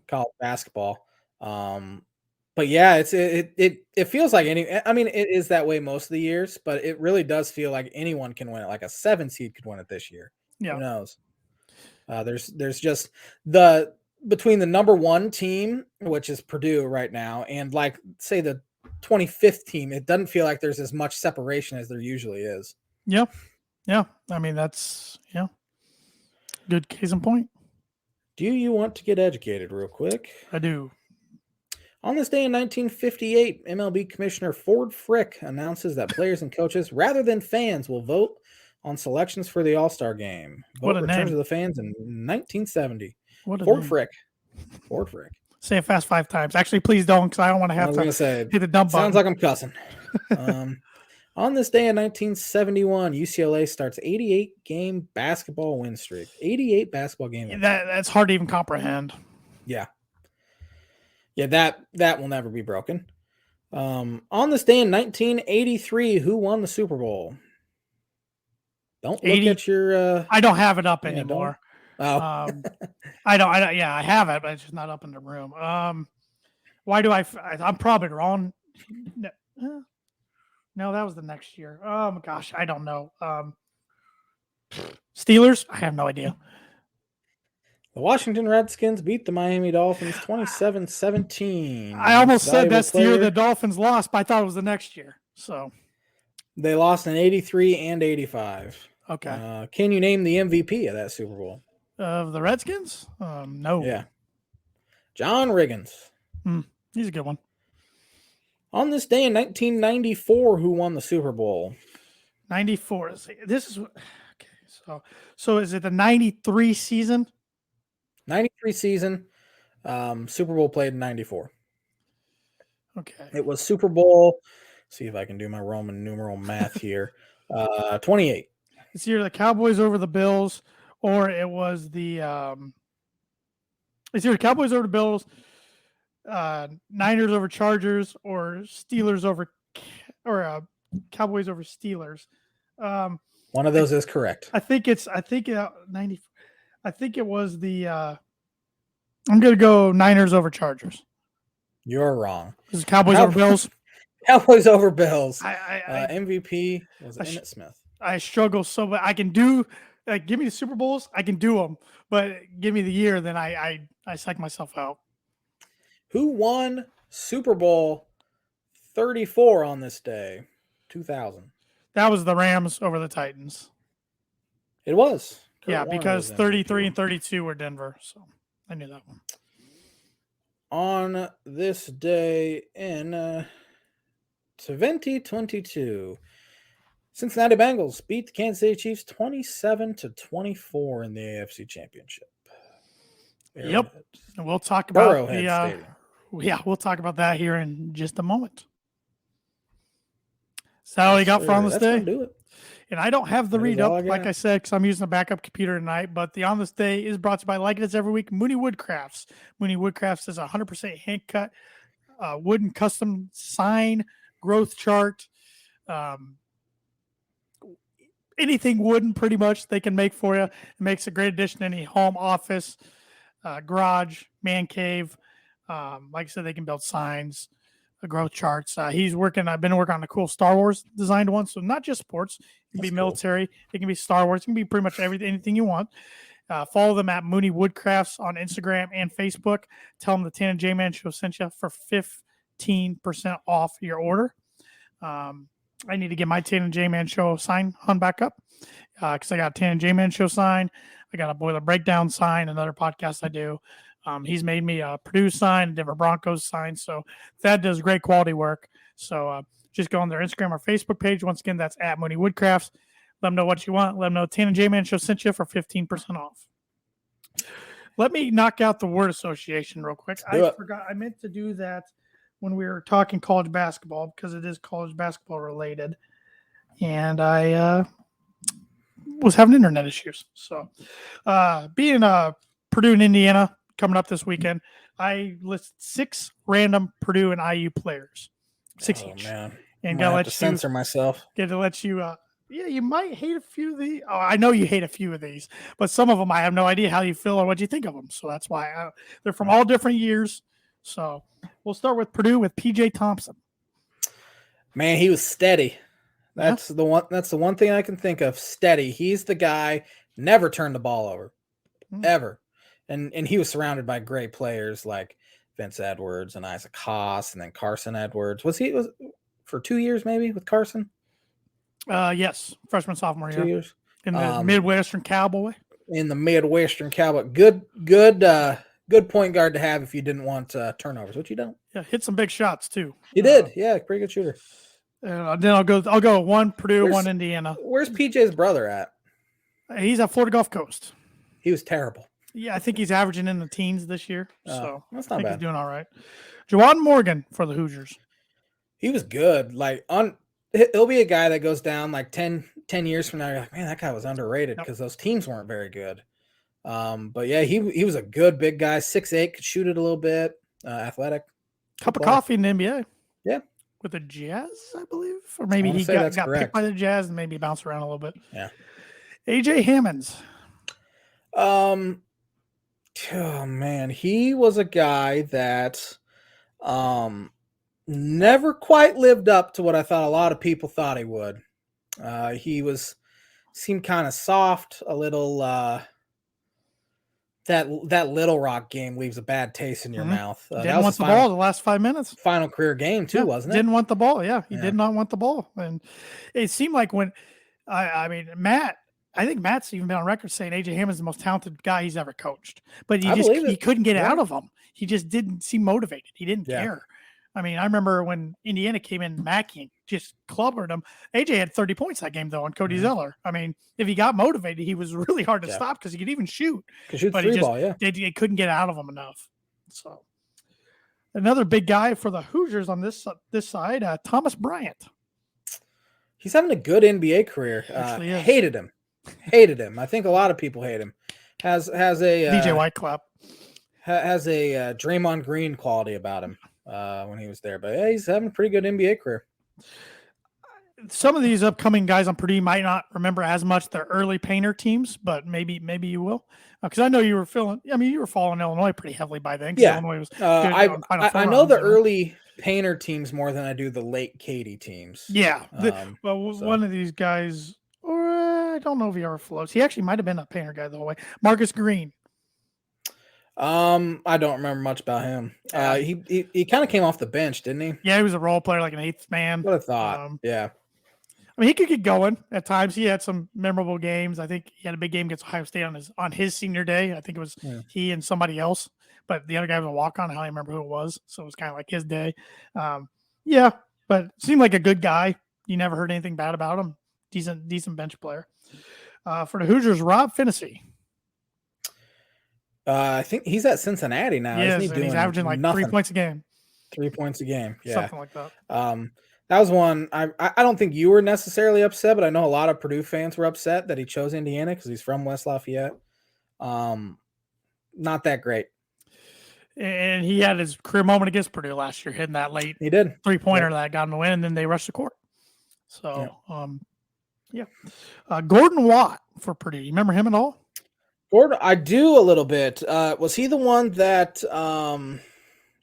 college basketball. But yeah, it feels like it is that way most of the years, but it really does feel like anyone can win it. Like a 7 seed could win it this year. Yeah, who knows? There's just between the number 1 team, which is Purdue right now, and say the 25th team, it doesn't feel like there's as much separation as there usually is. Yep. Yeah, I mean, that's, good case in point. Do you want to get educated real quick? I do. On this day in 1958, MLB Commissioner Ford Frick announces that players and coaches, rather than fans, will vote on selections for the All-Star Game. Vote returns to the fans in 1970. Ford Frick. Say it fast 5 times. Actually, please don't, because I don't want to have to hit the dump button. Sounds like I'm cussing. On this day in 1971, UCLA starts 88-game basketball win streak. 88 basketball game. That's hard to even comprehend. Yeah. Yeah, that will never be broken. On this day in 1983, who won the Super Bowl? Don't look at your... I don't have it up anymore. I have it, but it's just not up in the room. Why do I'm probably wrong. No, that was the next year. Oh my gosh, I don't know. Steelers? I have no idea. The Washington Redskins beat the Miami Dolphins 27-17. I almost said that's the year the Dolphins lost, but I thought it was the next year. So they lost in 83 and 85. Okay. Can you name the MVP of that Super Bowl? Of the Redskins? No. Yeah. John Riggins. He's a good one. On this day in 1994, who won the Super Bowl? 94. This is okay. So is it the 93 season? 93 season. Super Bowl played in 94. Okay. It was Super Bowl. See if I can do my Roman numeral math here. 28. It's either the Cowboys over the Bills, or it was the it's either Cowboys over the Bills, Niners over Chargers, or Steelers over Cowboys over Steelers. One of those is correct. I think 90. I think it was the I'm going to go Niners over Chargers. You're wrong. This is Cowboys over Bills. Cowboys over Bills. I MVP was Emmitt Smith. I struggle so bad. I can do give me the Super Bowls, I can do them, but give me the year, then I psych myself out. Who won Super Bowl 34 on this day? 2000. That was the Rams over the Titans. It was. Yeah, because 33 and 32 were Denver, so I knew that one. On this day in 2022, Cincinnati Bengals beat the Kansas City Chiefs 27-24 in the AFC Championship. Yep, and we'll talk about Stadium. We'll talk about that here in just a moment. So all you got for on this day? Do it. And I don't have the read up, like I said, because I'm using a backup computer tonight. But the On This Day is brought to you by, like it is every week, Mooney Woodcrafts. Mooney Woodcrafts is 100% hand cut wooden custom sign, growth chart, anything wooden pretty much they can make for you. It makes a great addition to any home, office, garage, man cave. Like I said, they can build signs, growth charts. I've been working on a cool Star Wars designed one. So not just sports, it can be military, it can be Star Wars, it can be pretty much anything you want. Follow them at Mooney Woodcrafts on Instagram and Facebook. Tell them the Tan and J-Man Show sent you for 15% off your order. I need to get my Tan and J-Man Show sign hung back up because I got a Tan and J-Man Show sign. I got a Boiler Breakdown sign, another podcast I do. He's made me a Purdue sign, a Denver Broncos sign. So Thad does great quality work. So just go on their Instagram or Facebook page. Once again, that's at Mooney Woodcrafts. Let them know what you want. Let them know Tan and J-Man Show sent you for 15% off. Let me knock out the word association real quick. I forgot. I meant to do that when we were talking college basketball because it is college basketball related. And I was having internet issues. So being Purdue and Indiana coming up this weekend, I list 6 random Purdue and IU players. 6 each. Man. And gotta let you censor myself. Get to let you yeah, you might hate a few of these. Oh, I know you hate a few of these, but some of them I have no idea how you feel or what you think of them. So that's why they're from all different years. So we'll start with Purdue with PJ Thompson. Man, he was steady. That's the one thing I can think of. Steady. He's the guy, never turned the ball over. Ever. And he was surrounded by great players like Vince Edwards and Isaac Haas and then Carson Edwards. Was for 2 years maybe with Carson? Yes, freshman, sophomore year. 2 years. In the Midwestern Cowboy. In the Midwestern Cowboy. Good point guard to have if you didn't want turnovers, which you don't. Yeah, hit some big shots too. He did. Yeah, pretty good shooter. Then I'll go one Purdue, one Indiana. Where's PJ's brother at? He's at Florida Gulf Coast. He was terrible. Yeah, I think he's averaging in the teens this year. So that's not bad. He's doing all right. Juwan Morgan for the Hoosiers. He was good. He'll be a guy that goes down like 10 years from now. You're like, man, that guy was underrated because those teams weren't very good. But yeah, he was a good big guy. 6'8", could shoot it a little bit. Athletic. Cup of coffee in the NBA. Yeah. With the Jazz, I believe. Or maybe he got picked by the Jazz and maybe bounced around a little bit. Yeah. AJ Hammonds. Oh man, he was a guy that never quite lived up to what I thought a lot of people thought he would. He seemed kind of soft, a little that Little Rock game leaves a bad taste in your mouth. Didn't want the ball the last 5 minutes. Final career game too, wasn't it? Didn't want the ball. Yeah, he did not want the ball. And it seemed like when I think Matt's even been on record saying AJ Hammond's the most talented guy he's ever coached, but he couldn't get out of him. He just didn't seem motivated. He didn't care. I mean, I remember when Indiana came in, Mackey just clobbered him. AJ had 30 points that game though on Cody Zeller. I mean, if he got motivated, he was really hard to stop because he could even shoot. But they couldn't get out of him enough. So another big guy for the Hoosiers on this side, Thomas Bryant. He's having a good NBA career. Hated him. I think a lot of people hate him. Has a DJ Whiteclap. Has a Draymond Green quality about him when he was there. But yeah, he's having a pretty good NBA career. some of these upcoming guys on Purdue might not remember as much their early Painter teams, but maybe you will. Because I know you were following Illinois pretty heavily by then. Yeah. Illinois was good on Final Four I know runs, the early Painter teams more than I do the late Katie teams. Yeah. One of these guys, or I don't know if he ever floats. He actually might have been a Painter guy the whole way. Marcus Green. I don't remember much about him. He kind of came off the bench, didn't he? Yeah, he was a role player, like an eighth man. What I thought. Yeah. I mean, he could get going at times. He had some memorable games. I think he had a big game against Ohio State on his senior day. I think it was he and somebody else, but the other guy was a walk-on. I don't remember who it was, so it was kind of like his day. Yeah, but seemed like a good guy. You never heard anything bad about him. Decent bench player. For the Hoosiers, Rob Finney. I think he's at Cincinnati now. Yes, isn't he? He's averaging like nothing. 3 points a game. 3 points a game. Yeah. Something like that. That was one. I don't think you were necessarily upset, but I know a lot of Purdue fans were upset that he chose Indiana because he's from West Lafayette. Not that great. And he had his career moment against Purdue last year, hitting that He did 3-pointer that got him the win, and then they rushed the court. So, Gordon Watt for Purdue. You remember him at all? Gordon, I do a little bit. Was he the one that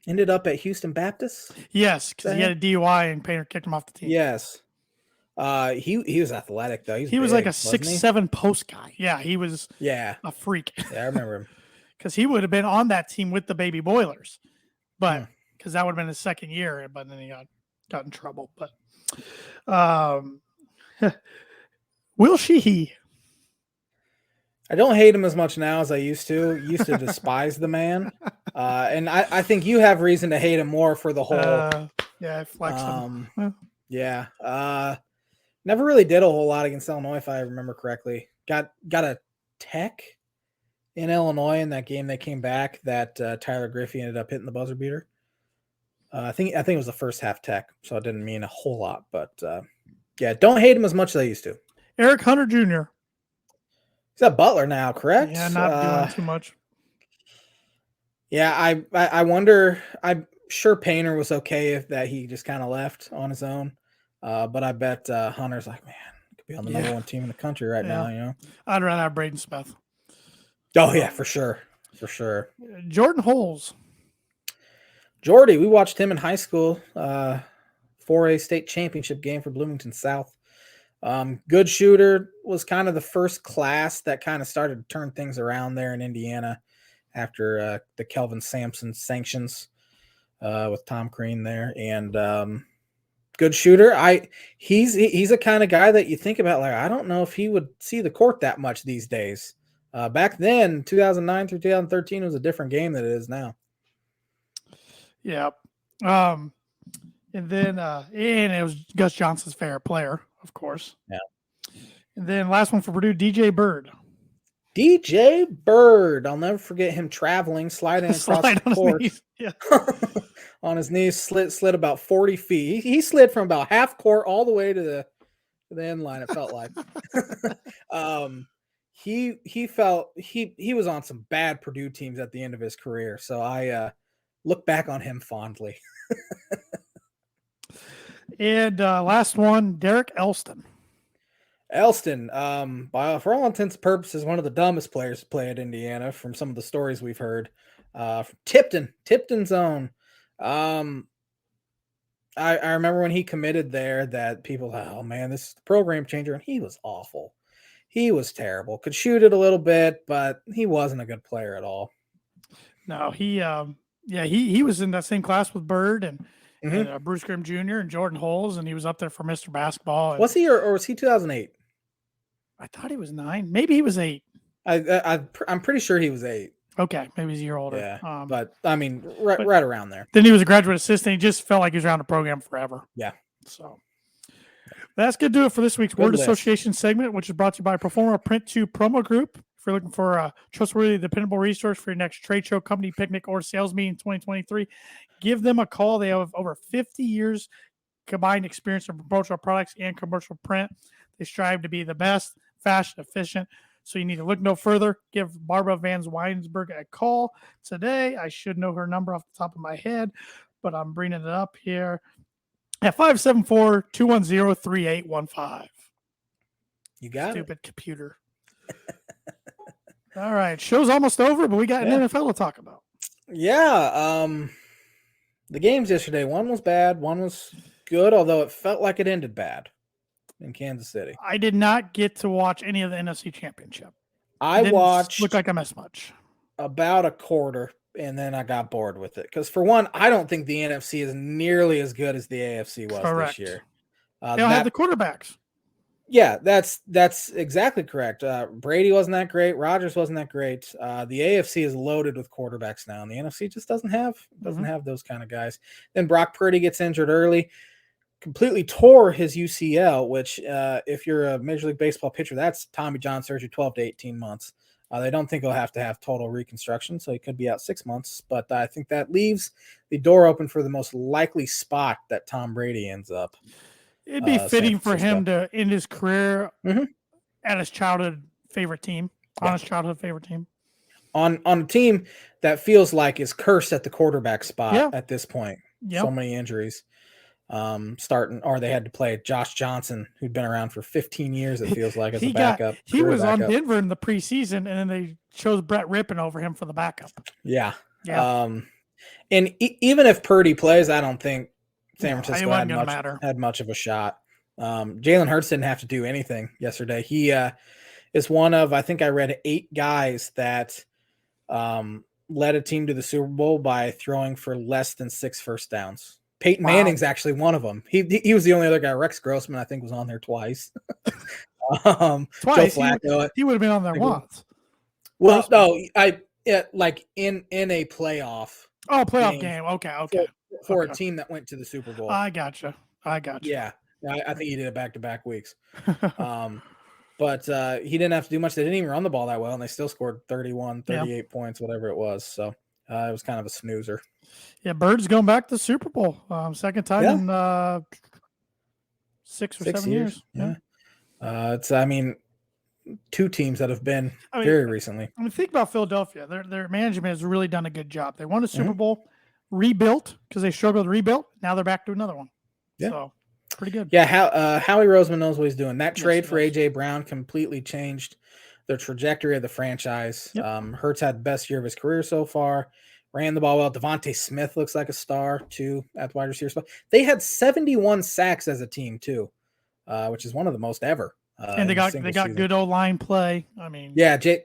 ended up at Houston Baptist? Yes, because he had a DUI and Painter kicked him off the team. Yes. He was athletic though. He was like a 6'7" post guy. Yeah, he was a freak. Yeah, I remember him. Because he would have been on that team with the Baby Boilers, but because that would have been his second year, but then he got in trouble. But Will Sheehy. I don't hate him as much now as I used to. Used to despise the man. And I think you have reason to hate him more for the whole. I flexed him. Yeah. Never really did a whole lot against Illinois, if I remember correctly. Got a tech in Illinois in that game they came back that Tyler Griffey ended up hitting the buzzer beater. I think it was the first half tech, so it didn't mean a whole lot. But don't hate him as much as I used to. Eric Hunter Jr. He's at Butler now, correct? Yeah, not doing too much. Yeah, I wonder. I'm sure Painter was okay if that he just kind of left on his own. But I bet Hunter's like, man, could be on the number one team in the country right now. You know, I'd rather have Braden Smith. Oh yeah, for sure. Jordan Holes. Jordy, we watched him in high school. 4A state championship game for Bloomington South. Good shooter, was kind of the first class that kind of started to turn things around there in Indiana after the Kelvin Sampson sanctions with Tom Crean there. And good shooter. He's a kind of guy that you think about, like, I don't know if he would see the court that much these days. Back then, 2009 through 2013 was a different game than it is now. Yeah. And then and it was Gus Johnson's favorite player, of course. Yeah. And then last one for Purdue, DJ Bird. DJ Bird. I'll never forget him traveling, sliding across the court. On his knees, slid about 40 feet. He slid from about half court all the way to the end line, it felt like. He felt he was on some bad Purdue teams at the end of his career. So I look back on him fondly. And last one, Derek Elston. Elston, for all intents and purposes, one of the dumbest players to play at Indiana from some of the stories we've heard. Tipton's own. I remember when he committed there that people thought, oh man, this is the program changer. And he was awful. He was terrible. Could shoot it a little bit, but he wasn't a good player at all. No, he was in that same class with Bird and Bruce Grimm Jr. and Jordan Holes, and he was up there for Mr. Basketball. Was he or was he 2008? I thought he was 9. Maybe he was 8. I'm pretty sure he was 8. Okay, maybe he's a year older. Yeah, but I mean, right around there. Then he was a graduate assistant. He just felt like he was around the program forever. Yeah. So that's going to do it for this week's Word Association segment, which is brought to you by Performer Print 2 Promo Group. If you're looking for a trustworthy, dependable resource for your next trade show, company picnic, or sales meeting in 2023, give them a call. They have over 50 years combined experience in promotional products and commercial print. They strive to be the best, fast, efficient. So you need to look no further. Give Barbara Van Weinsberg a call today. I should know her number off the top of my head, but I'm bringing it up here. At 574-210-3815. You got Stupid computer. All right. Show's almost over, but we got an NFL to talk about. Yeah. The games yesterday, one was bad, one was good, although it felt like it ended bad in Kansas City. I did not get to watch any of the NFC Championship. I watched look like I missed much. About a quarter, and then I got bored with it. Because for one, I don't think the NFC is nearly as good as the AFC was this year. They don't have the quarterbacks. Yeah, that's exactly correct. Brady wasn't that great. Rodgers wasn't that great. The AFC is loaded with quarterbacks now, and the NFC just doesn't have those kind of guys. Then Brock Purdy gets injured early, completely tore his UCL, which if you're a Major League Baseball pitcher, that's Tommy John surgery, 12 to 18 months. They don't think he'll have to have total reconstruction, so he could be out 6 months. But I think that leaves the door open for the most likely spot that Tom Brady ends up. It'd be fitting for him to end his career at his childhood favorite team, on his childhood favorite team. On a team that feels like is cursed at the quarterback spot at this point. So many injuries. They had to play Josh Johnson, who'd been around for 15 years, it feels like, as a backup. He was on Denver in the preseason, and then they chose Brett Rippon over him for the backup. Yeah. And even if Purdy plays, I don't think San Francisco had much of a shot. Jalen Hurts didn't have to do anything yesterday. He is one of, I think I read 8 guys that led a team to the Super Bowl by throwing for less than 6 first downs. Peyton Manning's actually one of them. He was the only other guy. Rex Grossman, I think, was on there twice. Twice. Joe Flacco, he would have been on there once. Well, no, like in a playoff. Oh, playoff game. Okay. For a team that went to the Super Bowl. I gotcha. Yeah. I think he did it back-to-back weeks. But he didn't have to do much. They didn't even run the ball that well, and they still scored 31, 38 points, whatever it was. So it was kind of a snoozer. Yeah, Bird's going back to the Super Bowl. Second time in 6 or 7 years. Yeah. It's 2 teams that have been very recently. Think about Philadelphia. Their management has really done a good job. They won a Super Bowl, rebuilt because they struggled to rebuild. Now they're back to another one. Yeah. So pretty good. Yeah, Howie Roseman knows what he's doing. That trade for A.J. Brown completely changed the trajectory of the franchise. Yep. Hurts had the best year of his career so far. Ran the ball well. Devontae Smith looks like a star, too, at the wide receiver spot. They had 71 sacks as a team, too, which is one of the most ever. And they got good O-line play.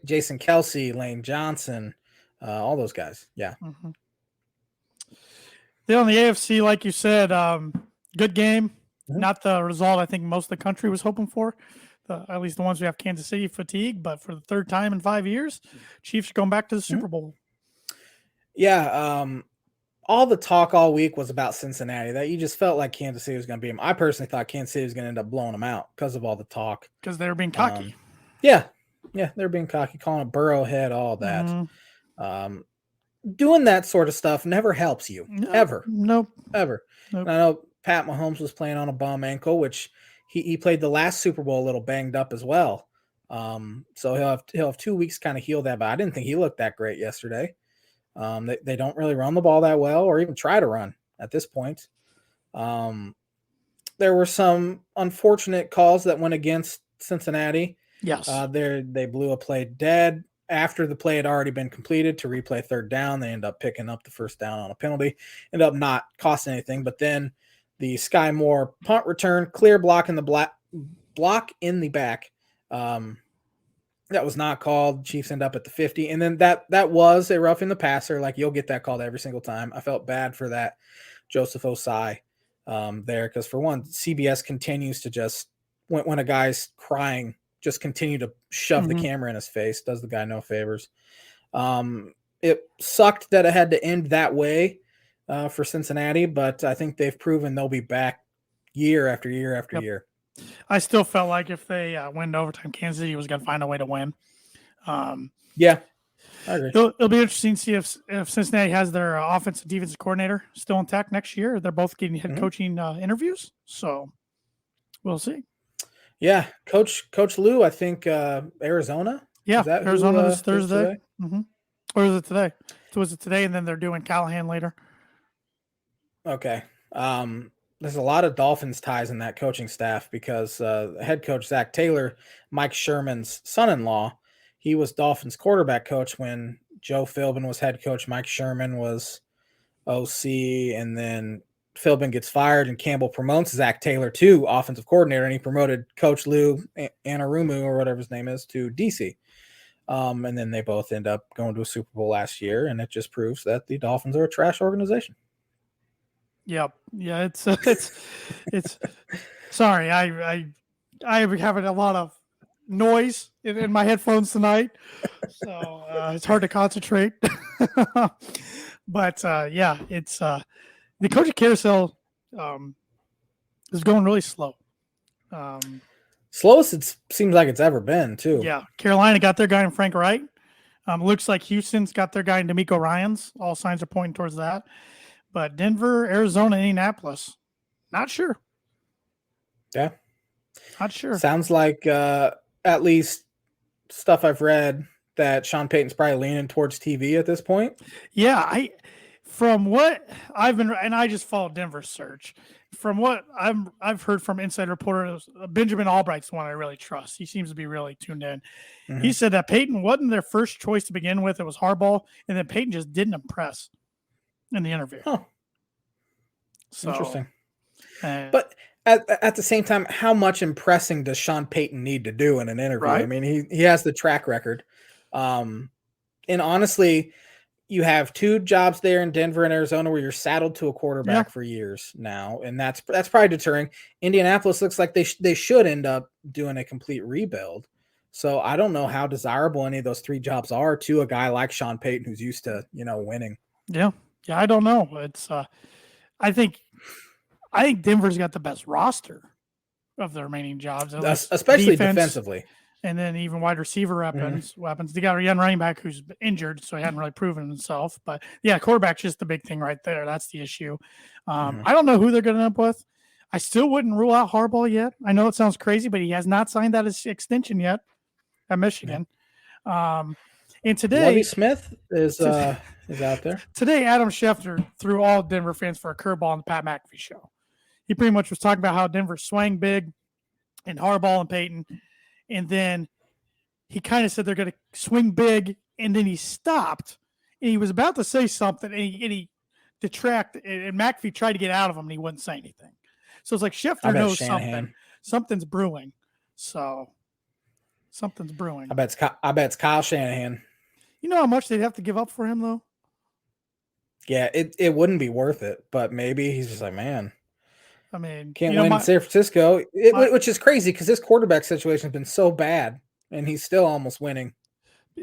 Jason Kelsey, Lane Johnson, all those guys. Yeah. Mm-hmm. Then on the AFC, like you said, good game. Mm-hmm. Not the result I think most of the country was hoping for. At least the ones who have Kansas City fatigue. But for the third time in 5 years, Chiefs are going back to the Super Bowl. Yeah. All the talk all week was about Cincinnati, that you just felt like Kansas City was going to beat them. I personally thought Kansas City was going to end up blowing them out because of all the talk. Because they were being cocky. Yeah, they're being cocky, calling it Burrowhead, all that. Mm-hmm. Doing that sort of stuff never helps you, ever. Nope. Ever. Nope. I know Pat Mahomes was playing on a bum ankle, which he played the last Super Bowl a little banged up as well. So he'll have 2 weeks to kind of heal that, but I didn't think he looked that great yesterday. They don't really run the ball that well or even try to run at this point. There were some unfortunate calls that went against Cincinnati. Yes. They blew a play dead after the play had already been completed to replay third down. They end up picking up the first down on a penalty, end up not costing anything. But then the Sky Moore punt return, clear block in the back. That was not called. Chiefs end up at the 50. And then that was a roughing the passer. Like, you'll get that called every single time. I felt bad for that Joseph Osai there. Because for one, CBS continues to just, when a guy's crying, just continue to shove the camera in his face. Does the guy no favors. It sucked that it had to end that way for Cincinnati. But I think they've proven they'll be back year after year after year. I still felt like if they win overtime, Kansas City was going to find a way to win. Yeah, I agree. It'll be interesting to see if Cincinnati has their offensive defensive coordinator still intact next year. They're both getting head coaching interviews, so we'll see. Yeah, Coach Lou, I think Arizona. Yeah, Arizona is Thursday. Or is it today? So was it today, and then they're doing Callahan later? Okay. there's a lot of Dolphins ties in that coaching staff because head coach Zach Taylor, Mike Sherman's son-in-law, he was Dolphins quarterback coach when Joe Philbin was head coach. Mike Sherman was OC, and then Philbin gets fired, and Campbell promotes Zach Taylor to offensive coordinator, and he promoted Coach Lou Anarumu, or whatever his name is, to DC. And then they both end up going to a Super Bowl last year, and it just proves that the Dolphins are a trash organization. Yep. Yeah. It's. Sorry, I am having a lot of noise in my headphones tonight, so it's hard to concentrate. But yeah, it's the Coaching Carousel is going really slow. Slowest it seems like it's ever been, too. Yeah, Carolina got their guy in Frank Wright. Looks like Houston's got their guy in D'Amico Ryans. All signs are pointing towards that. But Denver, Arizona, Indianapolis, not sure. Yeah. Not sure. Sounds like at least stuff I've read that Sean Payton's probably leaning towards TV at this point. Yeah, from what I've been, and I just followed Denver's search. From what I've heard from inside reporters, Benjamin Albright's the one I really trust. He seems to be really tuned in. Mm-hmm. He said that Payton wasn't their first choice to begin with. It was Harbaugh, and then Payton just didn't impress in the interview. Huh. So, interesting. But at the same time, how much impressing does Sean Payton need to do in an interview? Right? I mean, he has the track record. And honestly, you have two jobs there in Denver and Arizona where you're saddled to a quarterback for years now, and that's probably deterring. Indianapolis looks like they should end up doing a complete rebuild. So I don't know how desirable any of those three jobs are to a guy like Sean Payton who's used to, winning. Yeah, I don't know. It's I think Denver's got the best roster of the remaining jobs, especially defensively. And then even wide receiver weapons. They got a young running back who's injured, so he hadn't really proven himself. But yeah, quarterback's just the big thing right there. That's the issue. I don't know who they're going to end up with. I still wouldn't rule out Harbaugh yet. I know it sounds crazy, but he has not signed that extension yet at Michigan. And today, Lovie Smith is out there. Today, Adam Schefter threw all Denver fans for a curveball on the Pat McAfee show. He pretty much was talking about how Denver swang big and Harbaugh and Payton. And then he kind of said they're going to swing big, and then he stopped, and he was about to say something, and he detracted, and McAfee tried to get out of him, and he wouldn't say anything. So it's like Schefter knows something. Something's brewing. So something's brewing. I bet it's Kyle Shanahan. You know how much they'd have to give up for him, though? Yeah, it wouldn't be worth it, but maybe he's just like, man. I mean, can't win in San Francisco, which is crazy because his quarterback situation has been so bad, and he's still almost winning.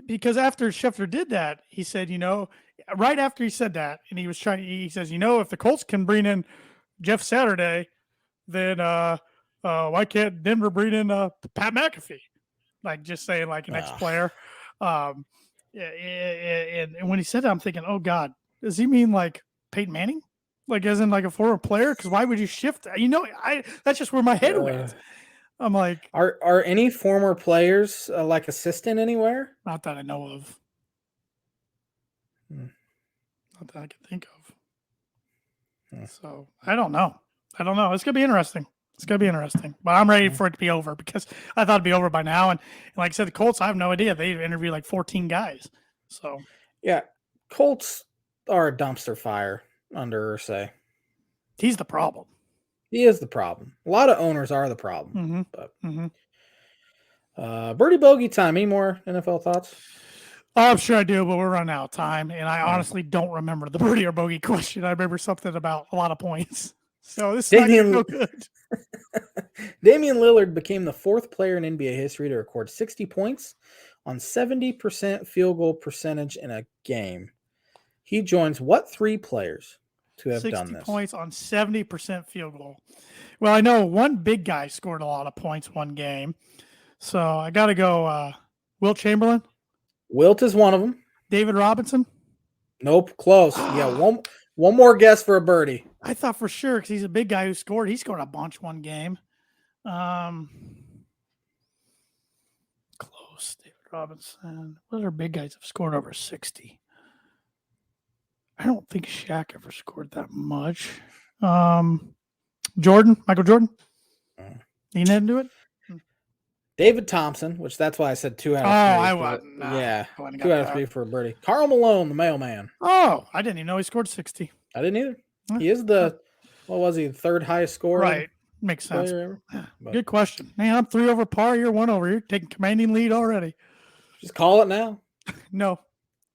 Because after Schefter did that, he said, right after he said that, and he says, if the Colts can bring in Jeff Saturday, then why can't Denver bring in Pat McAfee? Like, just saying, like, an ex-player. And when he said that, I'm thinking, oh, God, does he mean, like, Peyton Manning? Like, as in, like, a former player? Because why would you shift? That's just where my head went. I'm like, are any former players like assistant anywhere? Not that I know of. Not that I can think of. So I don't know. It's gonna be interesting. But I'm ready for it to be over because I thought it'd be over by now. And like I said, the Colts, I have no idea. They interviewed like 14 guys. So yeah, Colts are a dumpster fire under Irsay. He's the problem. He is the problem. A lot of owners are the problem. But Birdie Bogey time. Any more NFL thoughts? Oh, I'm sure I do, but we're running out of time. And I honestly don't remember the Birdie or Bogey question. I remember something about a lot of points. So this is not going to go good. Damian Lillard became the fourth player in NBA history to record 60 points on 70% field goal percentage in a game. He joins what three players to have done this? 60 points on 70% field goal. Well, I know one big guy scored a lot of points one game. So I got to go Wilt Chamberlain. Wilt is one of them. David Robinson. Nope, close. Yeah, one more guess for a birdie. I thought for sure because he's a big guy who scored. He scored a bunch one game. Close. David Robinson. What other big guys have scored over 60? I don't think Shaq ever scored that much. Michael Jordan. Mm. He didn't do it. David Thompson, which that's why I said 2 out of 3. Yeah, I wouldn't 2 got out of that. 3 for a birdie. Karl Malone, the mailman. Oh, I didn't even know he scored 60. I didn't either. Huh. He is the, what was he, third highest scorer? Right. Makes sense. Player ever? Good question. Man, I'm 3 over par. You're 1 over. You're taking commanding lead already. Just call it now. No,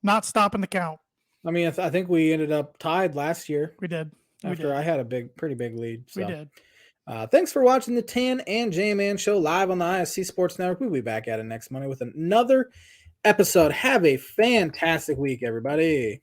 not stopping the count. I mean, I think we ended up tied last year. We did. After I had a pretty big lead. So. We did. Thanks for watching the Tan and J-Man Show live on the ISC Sports Network. We'll be back at it next Monday with another episode. Have a fantastic week, everybody.